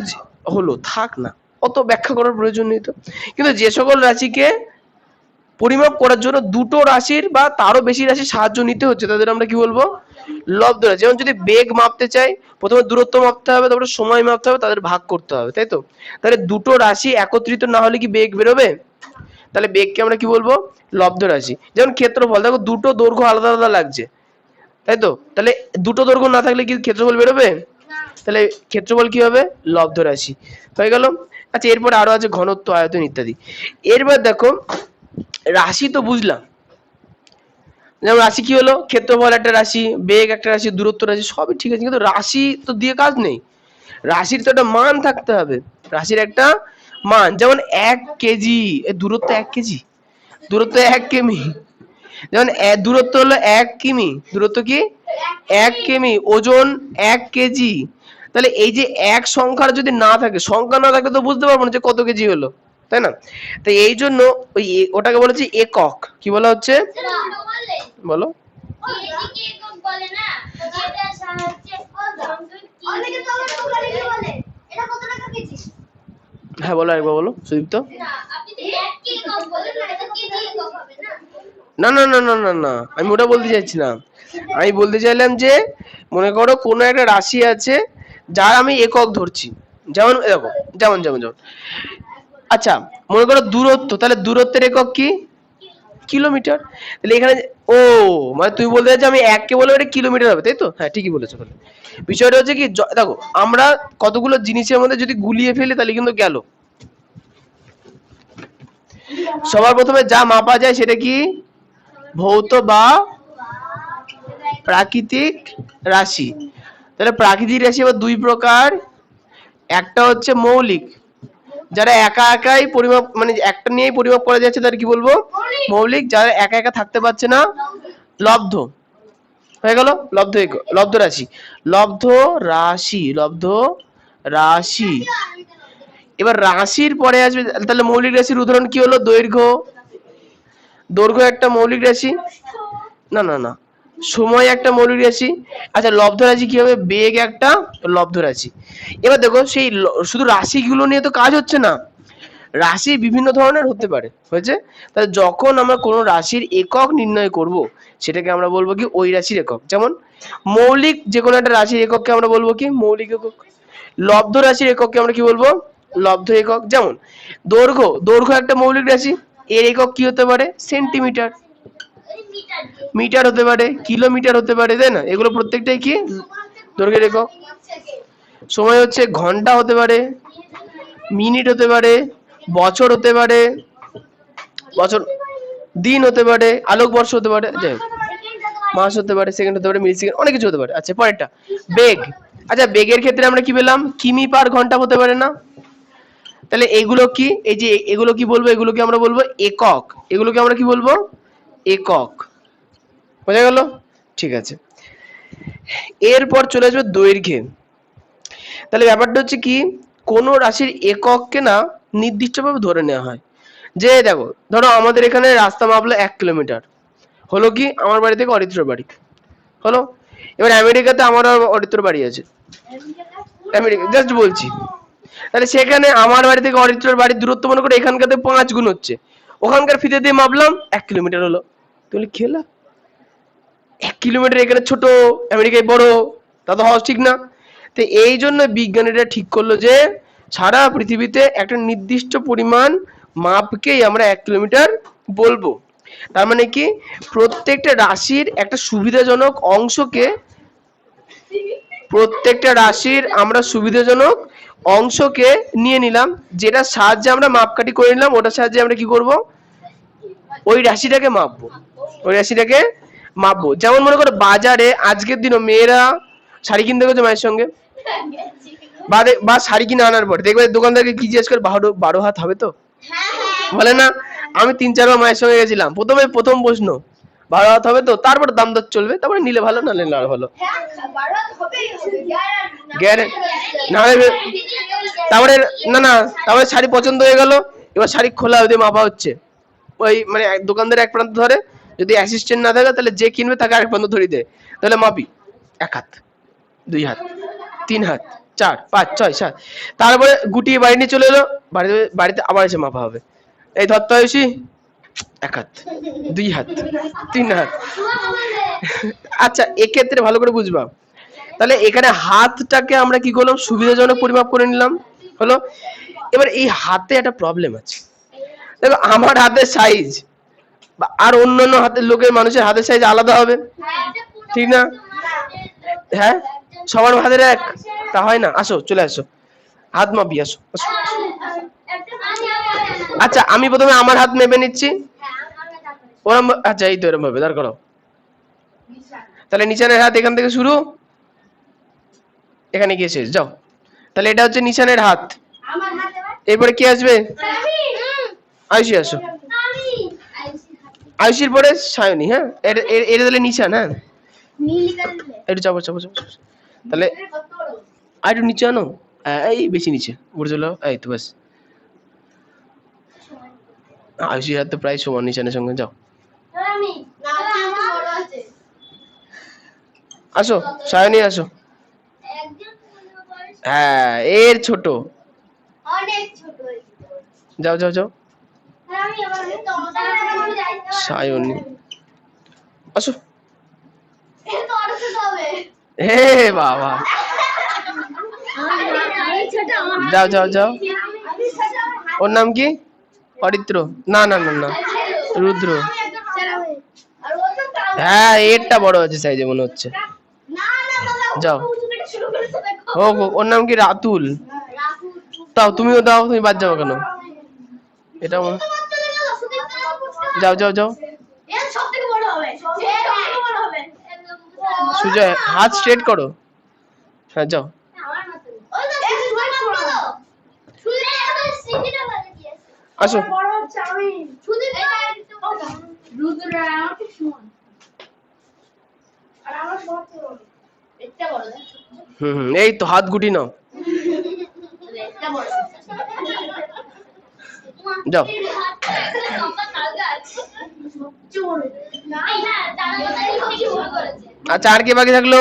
হলো থাক না, অত ব্যাখ্যা করার প্রয়োজন নেই তো। কিন্তু যে সকল রাশিকে পরিমাপ করার জন্য দুটো রাশির বা তারও বেশি রাশির সাহায্য নিতে হচ্ছে, তাদের আমরা কি বলবো? লব্ধ রাশি। যেমন যদি বেগ মাপতে চাই, প্রথমে দূরত্ব মাপতে হবে, তারপরে সময় মাপতে হবে, তাদের ভাগ করতে হবে, তাই তো? তাহলে দুটো রাশি একত্রিত না হলে কি বেগ বেরোবে? তাহলে বেগকে আমরা কি বলবো? লব্ধ রাশি। যেমন ক্ষেত্রফল, দেখো দুটো দৈর্ঘ্য আলাদা আলাদা লাগছে, তাই তো? তাহলে দুটো দৈর্ঘ্য না থাকলে কি ক্ষেত্রফল বেরোবে? তাহলে ক্ষেত্রফল কি হবে? লব্ধ রাশি হয়ে গেল। আচ্ছা, এরপর আরো আছে ঘনত্ব, আয়তন ইত্যাদি। এরপর দেখো রাশি তো বুঝলাম, যেমন রাশি কি হলো? ক্ষেত্রফল একটা রাশি, বেগ একটা রাশি, দূরত্ব রাশি, সবই ঠিক আছে, কিন্তু রাশি তো দিয়ে কাজ নেই। রাশির তো একটা মান থাকতে হবে, রাশির একটা মান। যেমন 1 কেজি, দূরত্ব 1 কেজি, দূরত্ব 1 কিমি। যেমন দূরত্ব হলো 1 কিমি, দূরত্ব কি 1 কিমি, ওজন 1 কেজি। তাহলে এই যে এক সংখ্যার যদি না থাকে, সংখ্যা না থাকলে তো বুঝতে পারবো না যে কত কেজি হলো, তাই না? তো এই জন্য ওই ওটাকে বলেছে একক। কি বলা হচ্ছে বলো? হ্যাঁ বলো, একবার বলো সুদীপ্ত। না না না না না না, আমি ওটা বলতে চাইছি না। আমি বলতে চাইলাম যে মনে করো কোনো একটা রাশি আছে যার আমি একক ধরছি, যেমন দেখো, যেমন যেমন যেমন আচ্ছা মনে করো দূরত্ব, তাহলে দূরত্বের একক কি? কিলোমিটার। তাহলে এখানে ও মানে তুমি বলতে চাইছো আমি 1 কে বলে এটা কিলোমিটার হবে, তাই তো? হ্যাঁ ঠিকই বলেছো। তাহলে বিষয়টা হচ্ছে কি, দেখো আমরা কতগুলো জিনিসের মধ্যে যদি গুলিয়ে ফেলি তাহলে কিন্তু গেল। সবার প্রথমে যা মাপা যায় সেটা কি? ভৌত বা প্রাকৃতিক রাশি। তাহলে প্রাকৃতিক রাশি আবার দুই প্রকার, একটা হচ্ছে মৌলিক, যারা একা একাই পরিমাপ মানে একটা নিয়েই পরিমাপ করা যাচ্ছে তার কি বলবো? মৌলিক। যারা একা একা থাকতে পারছে না, লব্ধ হয়ে গেল। লব্ধ রাশি, লব্ধ রাশি, লব্ধ রাশি। এবার রাশির পরে আসবে, তাহলে মৌলিক রাশির উদাহরণ কি হলো? দৈর্ঘ্য, দৈর্ঘ্য একটা মৌলিক রাশি। না না না, সময় একটা মৌলিক রাশি। আচ্ছা লব্ধ রাশি কি হবে? বেগ একটা লব্ধ রাশি। এবার দেখো সেই শুধু রাশিগুলো নিয়ে তো কাজ হচ্ছে না, রাশি বিভিন্ন ধরনের হতে পারে, হয়েছে? তাহলে যখন আমরা কোনো রাশির একক নির্ণয় করব সেটাকে আমরা বলবো কি? ওই রাশির একক। যেমন মৌলিক যে কোনো একটা রাশির একককে আমরা বলবো কি? মৌলিক একক। লব্ধ রাশির একককে আমরা কি বলবো? লব্ধ একক। যেমন দৈর্ঘ্য, দৈর্ঘ্য একটা মৌলিক রাশি, এর একক কি হতে পারে? সেন্টিমিটার। মিটার হতে পারে, কিলোমিটার হতে পারে, তাই না? এগুলো প্রত্যেকটাই কি? দৈর্ঘ্যের একক। সময় হচ্ছে ঘন্টা হতে পারে, মিনিট হতে পারে, বছর হতে পারে, বছর দিন হতে পারে, আলোকবর্ষ হতে পারে, মাস হতে পারে, সেকেন্ড হতে পারে, মিলি সেকেন্ড, অনেক কিছু হতে পারে। আচ্ছা পরেরটা বেগ। আচ্ছা বেগের ক্ষেত্রে আমরা কি পেলাম? কিমি পার ঘন্টা হতে পারে না? তাহলে এগুলো কি? এই যে এগুলো কি বলবো? এগুলোকে আমরা বলবো একক। এগুলোকে আমরা কি বলবো? একক। বোঝা গেল? ঠিক আছে। এরপর চলে আসবে দৈর্ঘ্যে। তাহলে ব্যাপারটা হচ্ছে কি, কোন রাশির একককে না নির্দিষ্টভাবে ধরে নেওয়া হয়। যে দেখো ধরো আমাদের এখানে রাস্তা মাপলো 1 কিলোমিটার, হলো কি? আমার বাড়ি থেকে অরিত্রর বাড়ি হলো। এবার আমেরিকাতে আমার অরিত্রর বাড়ি আছে, আমেরিকা জাস্ট বলছি। তাহলে সেখানে আমার বাড়ি থেকে অরিত্রর বাড়ির দূরত্ব মনে করে এখানকাতে 5 গুণ হচ্ছে, ওখানকার ফিতে দিয়ে মাপলাম 1 কিলোমিটার হলো। তাহলে খেলা 1 কিলোমিটার এখানে ছোট, আমেরিকায় বড়, তা তো হওয়া ঠিক না। তো এই জন্য বিজ্ঞানীরা ঠিক করলো যে সারা পৃথিবীতে একটা নির্দিষ্ট পরিমাণ মাপকেই আমরা 1 কিলোমিটার বলবো। তার মানে কি, প্রত্যেকটা রাশির একটা সুবিধাজনক অংশকে, প্রত্যেকটা রাশির আমরা সুবিধাজনক অংশকে নিয়ে নিলাম, যেটা সাহায্যে আমরা মাপকাঠি করে নিলাম, ওটার সাহায্যে আমরা কি করব? ওই রাশিটাকে মাপবো, ওই রাশিটাকে মাপবো। যেমন মনে করো বাজারে আজকের দিনও মেয়েরা শাড়ি কিনতে গেছে মায়ের সঙ্গে, বা শাড়ি কিনে আনার পর দেখবে দোকানদারকে কি জিজ্ঞেস করে? 12 হাত হবে তো? বলে না? আমি 3-4 বার মায়ের সঙ্গে গেছিলাম, প্রথম প্রশ্ন 12 হাত হবে তো? তারপর দাম দর চলবে, তারপরে নিলে ভালো, না নিলে আর ভালো। তারপরে না না, তারপরে শাড়ি পছন্দ হয়ে গেল, এবার শাড়ি খোলা ওদের মাপা হচ্ছে। ওই মানে দোকানদার এক প্রান্ত ধরে, যদি অ্যাসিস্ট্যান্ট না থাকে তাহলে যে কিনবে তাকে আরেক প্রান্ত ধরিয়ে দেয়। তাহলে মাপি 1 হাত, 2 হাত, 3 হাত, 4, 5, 6, 7, তারপরে গুটিয়ে বাড়ি নিয়ে চলে এলো, বাড়িতে আবার এসে মাপা হবে। এই ধরতে হয়েছি 1 হাত, 2 হাত, 3 হাত। আচ্ছা এক্ষেত্রে ভালো করে বুঝবা, তাহলে এখানে হাতটাকে আমরা কি করলাম? সুবিধাজনক পরিমাপ করে নিলাম, হলো। এবার এই হাতে একটা প্রবলেম আছে। দেখো আমার হাতের সাইজ আর অন্যান্য হাতের লোকের মানুষের হাতের সাইজ আলাদা হবে, ঠিক না? হ্যাঁ, সবার হাতের এক তা হয় না। আসো, চলে আসো, হাত মাপি, আসো আসো। আচ্ছা, আমি প্রথমে আমার হাত মেপে নিচ্ছি। ওরম, আচ্ছা এই তো এরম ভাবে দাঁড় করো। তাহলে নিশানের হাত এখান থেকে শুরু, এখানে গিয়ে শেষ। যাও, তাহলে এটা হচ্ছে নিশানের হাত। এরপরে কি আসবে? আয়ুষী, আসো। আয়ুষীর পরে সায়নী। হ্যাঁ, এটা তাহলে নিশান। হ্যাঁ, একটু চাপো চাপো চাপো। তাহলে আর একটু নিচে আনো, এই বেশি নিচে উপরে চলো, এই তো ব্যাস। আয়ুষীর হাত তো প্রায় সমান নিশানের সঙ্গে। যাও, আসো সায়নী, আসো। হ্যাঁ, এর ছোট। যাও যাও যাও, সায়নী আসো। হে বাবা, যাও যাও যাও। ওর নাম কি? অরিত্র? না না না না, রুদ্র। হ্যাঁ, এরটা বড় আছে সাইজে মনে হচ্ছে। যাও, হোক হোক। ওর নাম কি? রাতুল। তাও তুমিও দাও, তুমি বাদ যাও কেন? এটা যাও যাও যাও। সুজয়, হাত স্ট্রেট করো। হ্যাঁ, যাও। আসো। এই তো হাত গুটি নাও। যাও। আচ্ছা, আর কি বাকি থাকলো?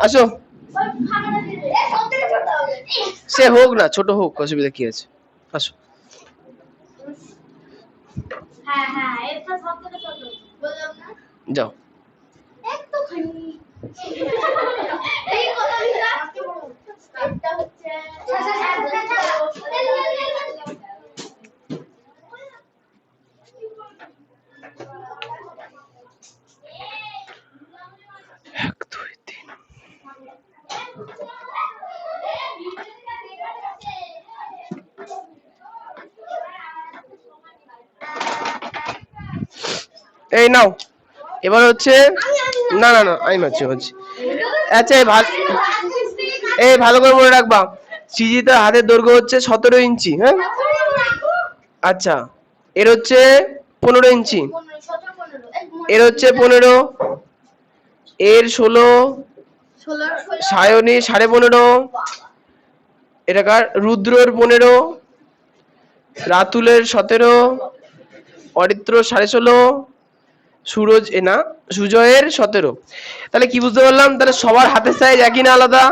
আসো। সে হোক না, ছোট হোক, অসুবিধা কি আছে? আসো। যাও। এক, দুই, তিন। এই নাও, এবার হচ্ছে, না না না, আমি মারছি মারছি। আচ্ছা, এই ভালো করে মনে রাখবা, সৃজিতার হাতের দৈর্ঘ্য হচ্ছে 17 ইঞ্চি। হ্যাঁ, আচ্ছা, এর হচ্ছে 15 ইঞ্চি, এর হচ্ছে 15, এর 16, সায়নী 15.5, এটা কার? রুদ্রর 15, রাতুলের 17, অরিত্র 16.5, সুরজ না, সুজয়ের 17। তাহলে কি বুঝতে পারলাম? তাহলে সবার হাতের সাইজ একই না আলাদা?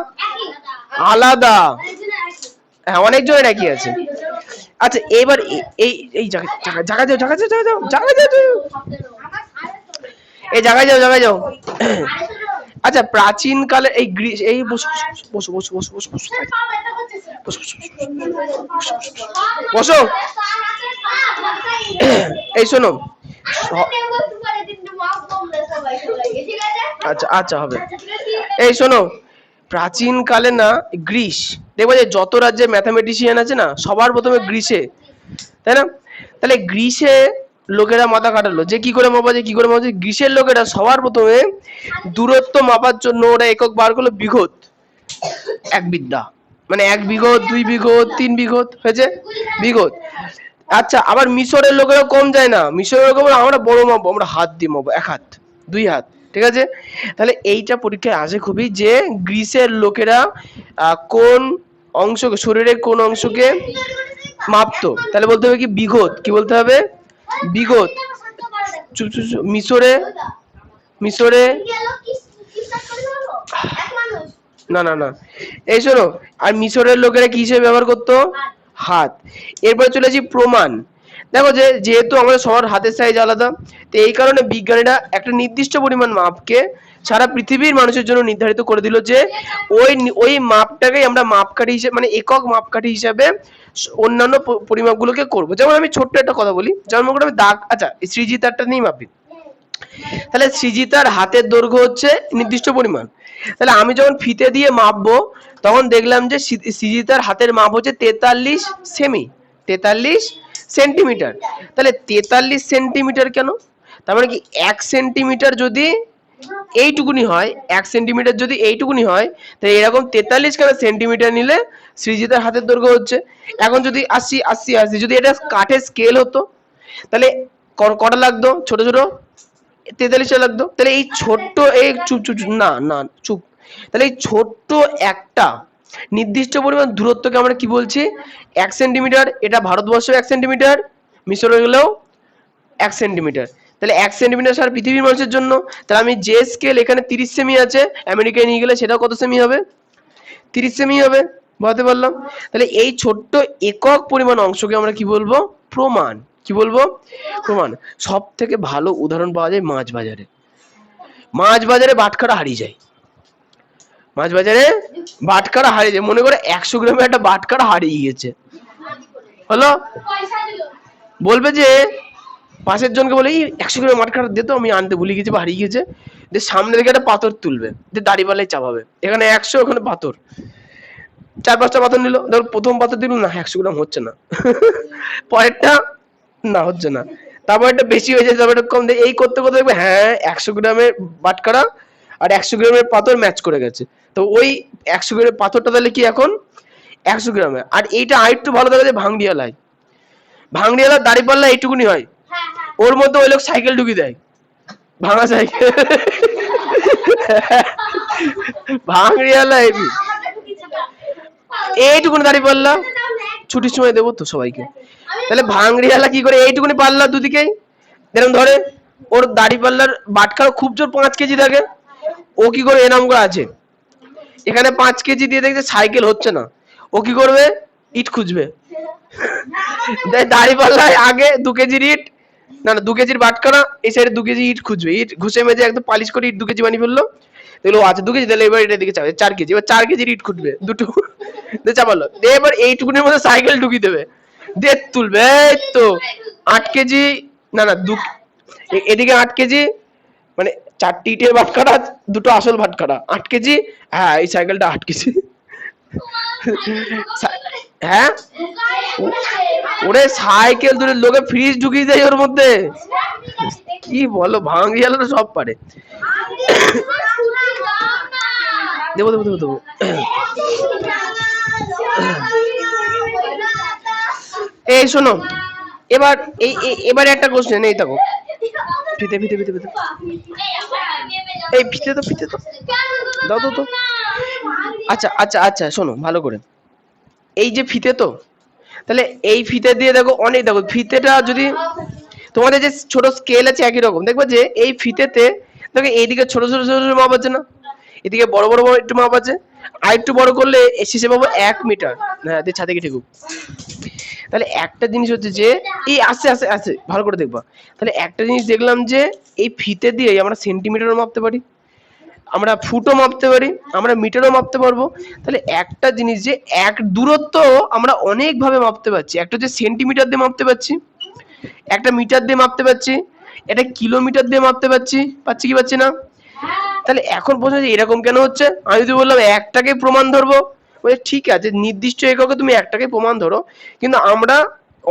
আলাদা। হ্যাঁ, অনেকজনের একই আছে। আচ্ছা, এবার এই এই জায়গা যাও, জায়গা যাও, জায়গা যাও, জায়গা যাও, এই জায়গায় যাও, জায়গায় যাও। আচ্ছা, প্রাচীন কালে এই গ্রিস, এই বসো বসো বসো বসো বসো বসো বসো। এই শোনো, আচ্ছা আচ্ছা হবে। এই শোনো, প্রাচীন কালে না গ্রিস, দেখবো যে যত রাজ্যে ম্যাথামেটিশিয়ান আছে না, সবার প্রথমে গ্রিসে, তাই না? তাহলে গ্রিসে লোকেরা মাথা কাটালো যে কি করে মাপা যায়, কি করে মাপা যায়। গ্রিসের লোকেরা সবার প্রথমে দূরত্ব মাপার জন্য ওরা একক বার করলো বিঘত। এক বিদ্যা মানে 1 বিঘত, 2 বিঘত, 3 বিঘত হয়েছে বিঘত। আচ্ছা, আবার মিশরের লোকেরা কম যায় না, মিশরের লোকেরা আমরা বড় মাপবো, আমরা হাত দিয়ে মাপবো, 1 হাত, 2 হাত, ঠিক আছে? তাহলে এইটা পরীক্ষায় আসে খুবই, যে গ্রিসের লোকেরা কোন অংশকে, শরীরের কোন অংশকে মাপতো। তাহলে বলতে হবে কি? বিঘত। কি বলতে হবে? বিঘত। মিশরে, মিশরে না না না, এই শোনো, আর মিশরের লোকেরা কি হিসেবে ব্যবহার করতো? হাত। এরপর চলে আসি প্রমাণ। দেখো যে যেহেতু আমাদের সবার হাতের সাইজ আলাদা, তো এই কারণে বিজ্ঞানীরা একটা নির্দিষ্ট পরিমাণ মাপকে সারা পৃথিবীর মানুষের জন্য নির্ধারিত করে দিল, যে ওই মাপটাকেই আমরা মাপকাঠি হিসেবে, মানে একক মাপকাঠি হিসেবে অন্যান্য পরিমাপগুলোকে করব। যেমন আমি ছোট্ট একটা কথা বলি, যেমন করে আমি দাগ, আচ্ছা সৃজিতারটা নিয়ে মাপি, তাহলে সৃজিতার হাতের দৈর্ঘ্য হচ্ছে নির্দিষ্ট পরিমাণ। তাহলে আমি যখন ফিতে দিয়ে মাপবো তখন দেখলাম যে সৃজিতার হাতের মাপ হচ্ছে 43 সেমি, 43 সেন্টিমিটার। তাহলে 43 সেন্টিমিটার কেন? তার মানে কি 1 সেন্টিমিটার যদি এইটুকুনি হয়, 1 সেন্টিমিটার যদি এইটুকুনি হয়, তাহলে এরকম 43 কেন সেন্টিমিটার নিলে সৃজিতার হাতের দৈর্ঘ্য হচ্ছে। এখন যদি 80 যদি এটা কাঠের স্কেল হতো তাহলে কটা লাগতো? ছোট ছোট 43টা লাগতো। তাহলে এই ছোট্ট এই চুপ চুপ চুপ, না না চুপ, তাহলে এই ছোট্ট একটা নির্দিষ্ট পরিমাণ দূরত্বকে আমরা কি বলছি? 1 সেন্টিমিটার। এটা ভারতবর্ষেও 1 সেন্টিমিটার, মিশরে গেলেও 1 সেন্টিমিটার। তাহলে 1 সেন্টিমিটার সারা পৃথিবীর মানুষের জন্য। তাহলে আমি যে স্কেল এখানে 30 সেমি আছে, আমেরিকায় নিয়ে গেলে সেটাও কত সেমি হবে? 30 সেমি হবে। বলতে পারলাম। তাহলে এই ছোট্ট একক পরিমাণ অংশকে আমরা কি বলবো? প্রমাণ। কি বলবো? প্রমাণ। সব থেকে ভালো উদাহরণ পাওয়া যায় মাছ বাজারে। মাছ বাজারে বাটখারা হারিয়ে যায়। মাছ বাজারে বাটখারা হারিয়ে যায়। মনে করে 100 গ্রামের একটা বাটখারা হারিয়ে গেছে, হলো বলবে যে পাশের জনকে বলে 100 গ্রাম বাটখারা দে তো, আমি আনতে ভুলে গেছি বা হারিয়ে গেছে। যে সামনে থেকে একটা পাথর তুলবে, যে দাড়িপাল্লায় চাপাবে, এখানে 100, ওখানে পাথর, 4-5টা পাথর নিল। ধর প্রথম পাথর দিল না, 100 গ্রাম হচ্ছে না। পরেরটা না হচ্ছে না, তারপর একটা বেশি হয়ে যায়, তারপর একটা কম দেয়। এই করতে করতে দেখবে হ্যাঁ 100 গ্রামের বাটখারা আর 100 গ্রামের পাথর ম্যাচ করে গেছে। তো ওই 100 গ্রামের পাথরটা তাহলে কি এখন 100 গ্রামের। আর এইটা আরেকটু ভালো দেখা যায় ভাঙড়িয়ালায়। ভাঙড়িয়ালার দাড়িপাল্লা এইটুকুনি হয়, ওর মধ্যে ওই লোক সাইকেল ঢুকিয়ে দেয়, ভাঙা সাইকেল। ভাঙড়িয়ালায় এইটুকুনি দাড়িপাল্লা, ছুটির সময় দেবো তো সবাইকে। তাহলে ভাঙড়িয়ালা কি করে এইটুকুনি পাল্লা দুদিকেই এরকম ধরে, ওর দাড়িপাল্লার বাটখারা খুব জোর 5 কেজি থাকে, ও কি করে এরকম করে আছে, এখানে 5 কেজি দিয়ে দেখছে সাইকেল হচ্ছে না, ও কি করবে? ইট খুঁজবে। দাড়িপাল্লায় আগে 2 কেজির ইট, না 2 কেজির বাটখারা, এই সাইডে 2 কেজি ইট খুঁজবে, ইট ঘুষে মেজে একদম পালিশ করে ইট 2 কেজি বানিয়ে ফেললো। দেখলো আচ্ছা 2 কেজি, তাহলে এবার এটা দিকে চাপে 4 কেজি, এবার 4 কেজির ইট খুঁজবে দুটো, দিয়ে চাপালো, দিয়ে এবার এইটুকুনের মধ্যে সাইকেল ঢুকিয়ে দেবে, দিয়ে তুলবে। এই তো 8 কেজি, না 2, এদিকে 8 কেজি, মানে 4টি ইটের বাটখারা, দুটো আসল বাটখারা, 8 কেজি। হ্যাঁ এই সাইকেলটা 8 কেজি। হ্যাঁ ওরে সাইকেল ধরে লোকে ফ্রিজ ঢুকিয়ে দেয় ওর মধ্যে। কি বলো, ভাঙড়িয়ালা তো সব পারে। দেবো দেবো দেবো দেবো। এই শোনো, এবার এবারে একটা কোশ্চেন, এই দেখো ফিতে ফিতে ফিতে ফিতে, এই ফিতে তো ফিতে তো দাও তো। আচ্ছা আচ্ছা আচ্ছা শোনো ভালো করে, এই যে ফিতে তো, তাহলে এই ফিতে দিয়ে দেখো অনেক, দেখো ফিতেটা যদি তোমাদের যে ছোট স্কেল আছে একই রকম, দেখবে যে এই ফিতেতে দেখো এইদিকে ছোট ছোট ছোট ছোট মাপ আছে না, এদিকে বড় বড় বড় একটু মাপ আছে, আর একটু বড় করলে শেষে পাবো 1 মিটার। হ্যাঁ দিয়ে ছাদে গিয়ে ঠেকুক। তাহলে একটা জিনিস হচ্ছে যে এই আসে আসে আসে ভালো করে দেখবা, তাহলে একটা জিনিস দেখলাম যে এই ফিতে দিয়ে আমরা সেন্টিমিটারও মাপতে পারি, আমরা ফুটও মাপতে পারি, আমরা মিটারও মাপতে পারবো। তাহলে একটা জিনিস যে এক দূরত্ব আমরা অনেক ভাবে মাপতে পারছি, একটা হচ্ছে সেন্টিমিটার দিয়ে মাপতে পারছি, একটা মিটার দিয়ে মাপতে পারছি, এটা কিলোমিটার দিয়ে মাপতে পারছি, পাচ্ছি কি পাচ্ছি না? তাহলে এখন প্রশ্ন যে এরকম কেন হচ্ছে? আমি যদি বললাম একটাকে প্রমাণ ধরবো, বলে ঠিক আছে নির্দিষ্ট এককে তুমি একটাকে প্রমাণ ধরো, কিন্তু আমরা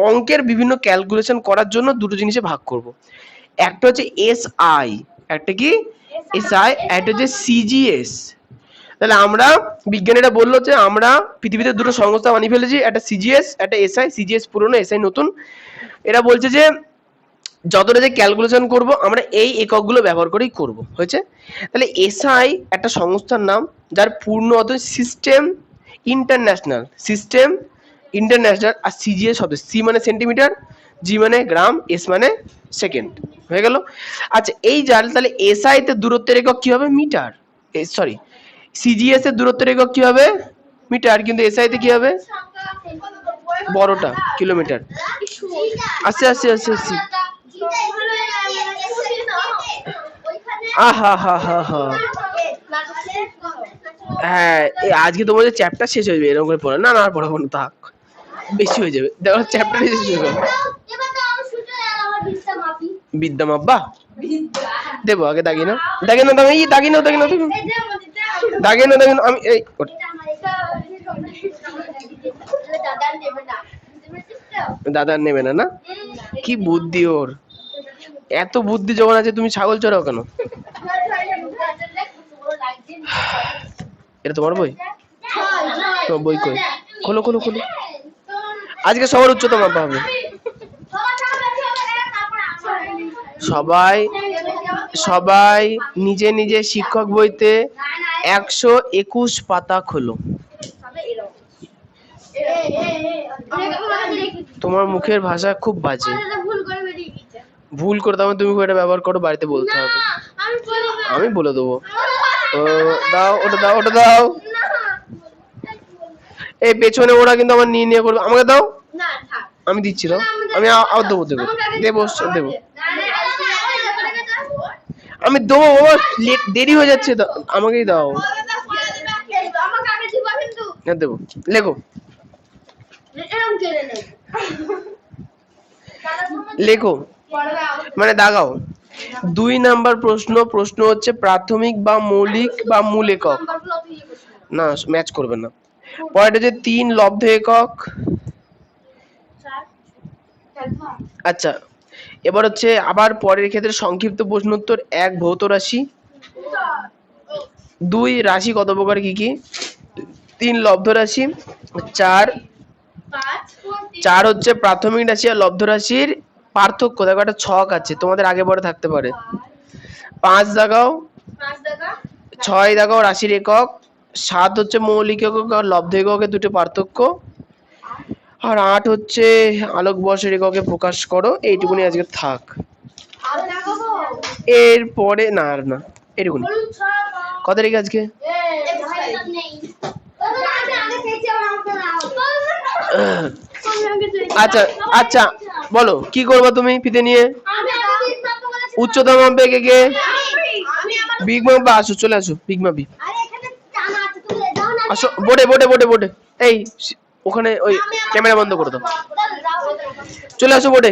অঙ্কের বিভিন্ন ক্যালকুলেশন করার জন্য দুটো জিনিসে ভাগ করব। একটা হচ্ছে এসআই, একটা কি এসআই, একটা হচ্ছে সিজিএস। তাহলে আমরা বিজ্ঞানীরা বললো যে আমরা পৃথিবীতে দুটো সংস্থা বানিয়ে ফেলেছি, একটা সিজিএস একটা এসআই। সিজিএস পুরনো, এসআই নতুন। এরা বলছে যে যতটা যে ক্যালকুলেশন করব আমরা এই এককগুলো ব্যবহার করেই করব, হয়েছে? তাহলে এসআই একটা সংস্থার নাম, যার পূর্ণ অর্থ সিস্টেম ইন্টারন্যাশনাল, সিস্টেম ইন্টারন্যাশনাল। আর সিজিএস হবে সি মানে সেন্টিমিটার, জি মানে গ্রাম, এস মানে সেকেন্ড, হয়ে গেল। আচ্ছা এই জাল, তাহলে এসআই তে দূরত্বের একক কি হবে? মিটার। সরি, সিজিএস এর দূরত্বের একক কি হবে? মিটার, কিন্তু এসআই তে কি হবে? বড়টা কিলোমিটার। আস্তে আস্তে আস্তে আস্তে, আহা হা হা হা, হ্যাঁ আজকে তোমাদের চ্যাপ্টার শেষ হয়ে যাবে এরকম করে পড়া, না না পড়াবো না, থাক বেশি হয়ে যাবে, দেখো চ্যাপ্টার শেষ হয়ে যাবে। বিদ্যা মাপবা? দেবো, আগে দাগিয়ে নাও, দাগিয়ে নাও, দাগিয়ে নাও, দাগিয়ে নাও, দাগিয়ে নাও, দাগিয়ে নাও, দাগিয়ে নাও, আমি এই ওঠ। দাদা নেবে না, না কি বুদ্ধি ওর, এত বুদ্ধি যখন আছে তুমি ছাগল চড়াও কেন? এটা তোমার বই? তোমার বই কই? খোলো খোলো খোলো। আজকে সবার উচ্চতম মাপা হবে। সবাই সবাই নিজে নিজে শিক্ষক বইতে 121 পাতা খোলো। তোমার মুখের ভাষা খুব বাজে, ভুল করে দাও, তুমি এটা ব্যবহার করো, বাড়িতে বলতে হবে। আমি বলে দেবো। দাও ওটা, দাও ওটা, দাও। এই পেছনে ওরা কিন্তু আমার নিয়ে নিয়ে করবে, আমাকে দাও, আমি দিচ্ছি, দাও, আমি আবার দেবো, দেবো দেবো দেবো, আমি দেবো বাবা, দেরি হয়ে যাচ্ছে, আমাকেই দাও। দেবো, লেখো, লেখো মানে দাগাও। 2 নাম্বার প্রশ্ন হচ্ছে প্রাথমিক বা মৌলিক বা মূল একক, না ম্যাচ করবে না। পরেরটা হচ্ছে 3 লব্ধ একক। আচ্ছা, এবার হচ্ছে আবার পরের ক্ষেত্রে সংক্ষিপ্ত প্রশ্নোত্তর। 1 ভৌত রাশি, 2 রাশি কত প্রকার কি কি, 3 লব্ধ রাশি, 4 হচ্ছে প্রাথমিক রাশি আর লব্ধ রাশির পার্থক্য। দেখো একটা ছক আছে, তোমাদের আগে পরে থাকতে পারে। 5 দাগাও, 6 দাগাও রাশির একক, 7 হচ্ছে মৌলিক একক আর লব্ধ এককের দুটো পার্থক্য, আর 8 হচ্ছে আলোক বর্ষের এককে প্রকাশ করো। এইটুকুনি আজকে থাক, এরপরে না আর না, এইটুকুনি। কত তারিখ আজকে? আচ্ছা আচ্ছা, বলো কি করবা তুমি ফিতে নিয়ে? উচ্চতম মাপে কে? বিগ মাপে আসো, চলে আসো, বিগ মাপি আসো, বোর্ডে বোর্ডে বোর্ডে বোর্ডে, এই ওখানে ওই ক্যামেরা বন্ধ করে দাও, চলে আসো বোর্ডে।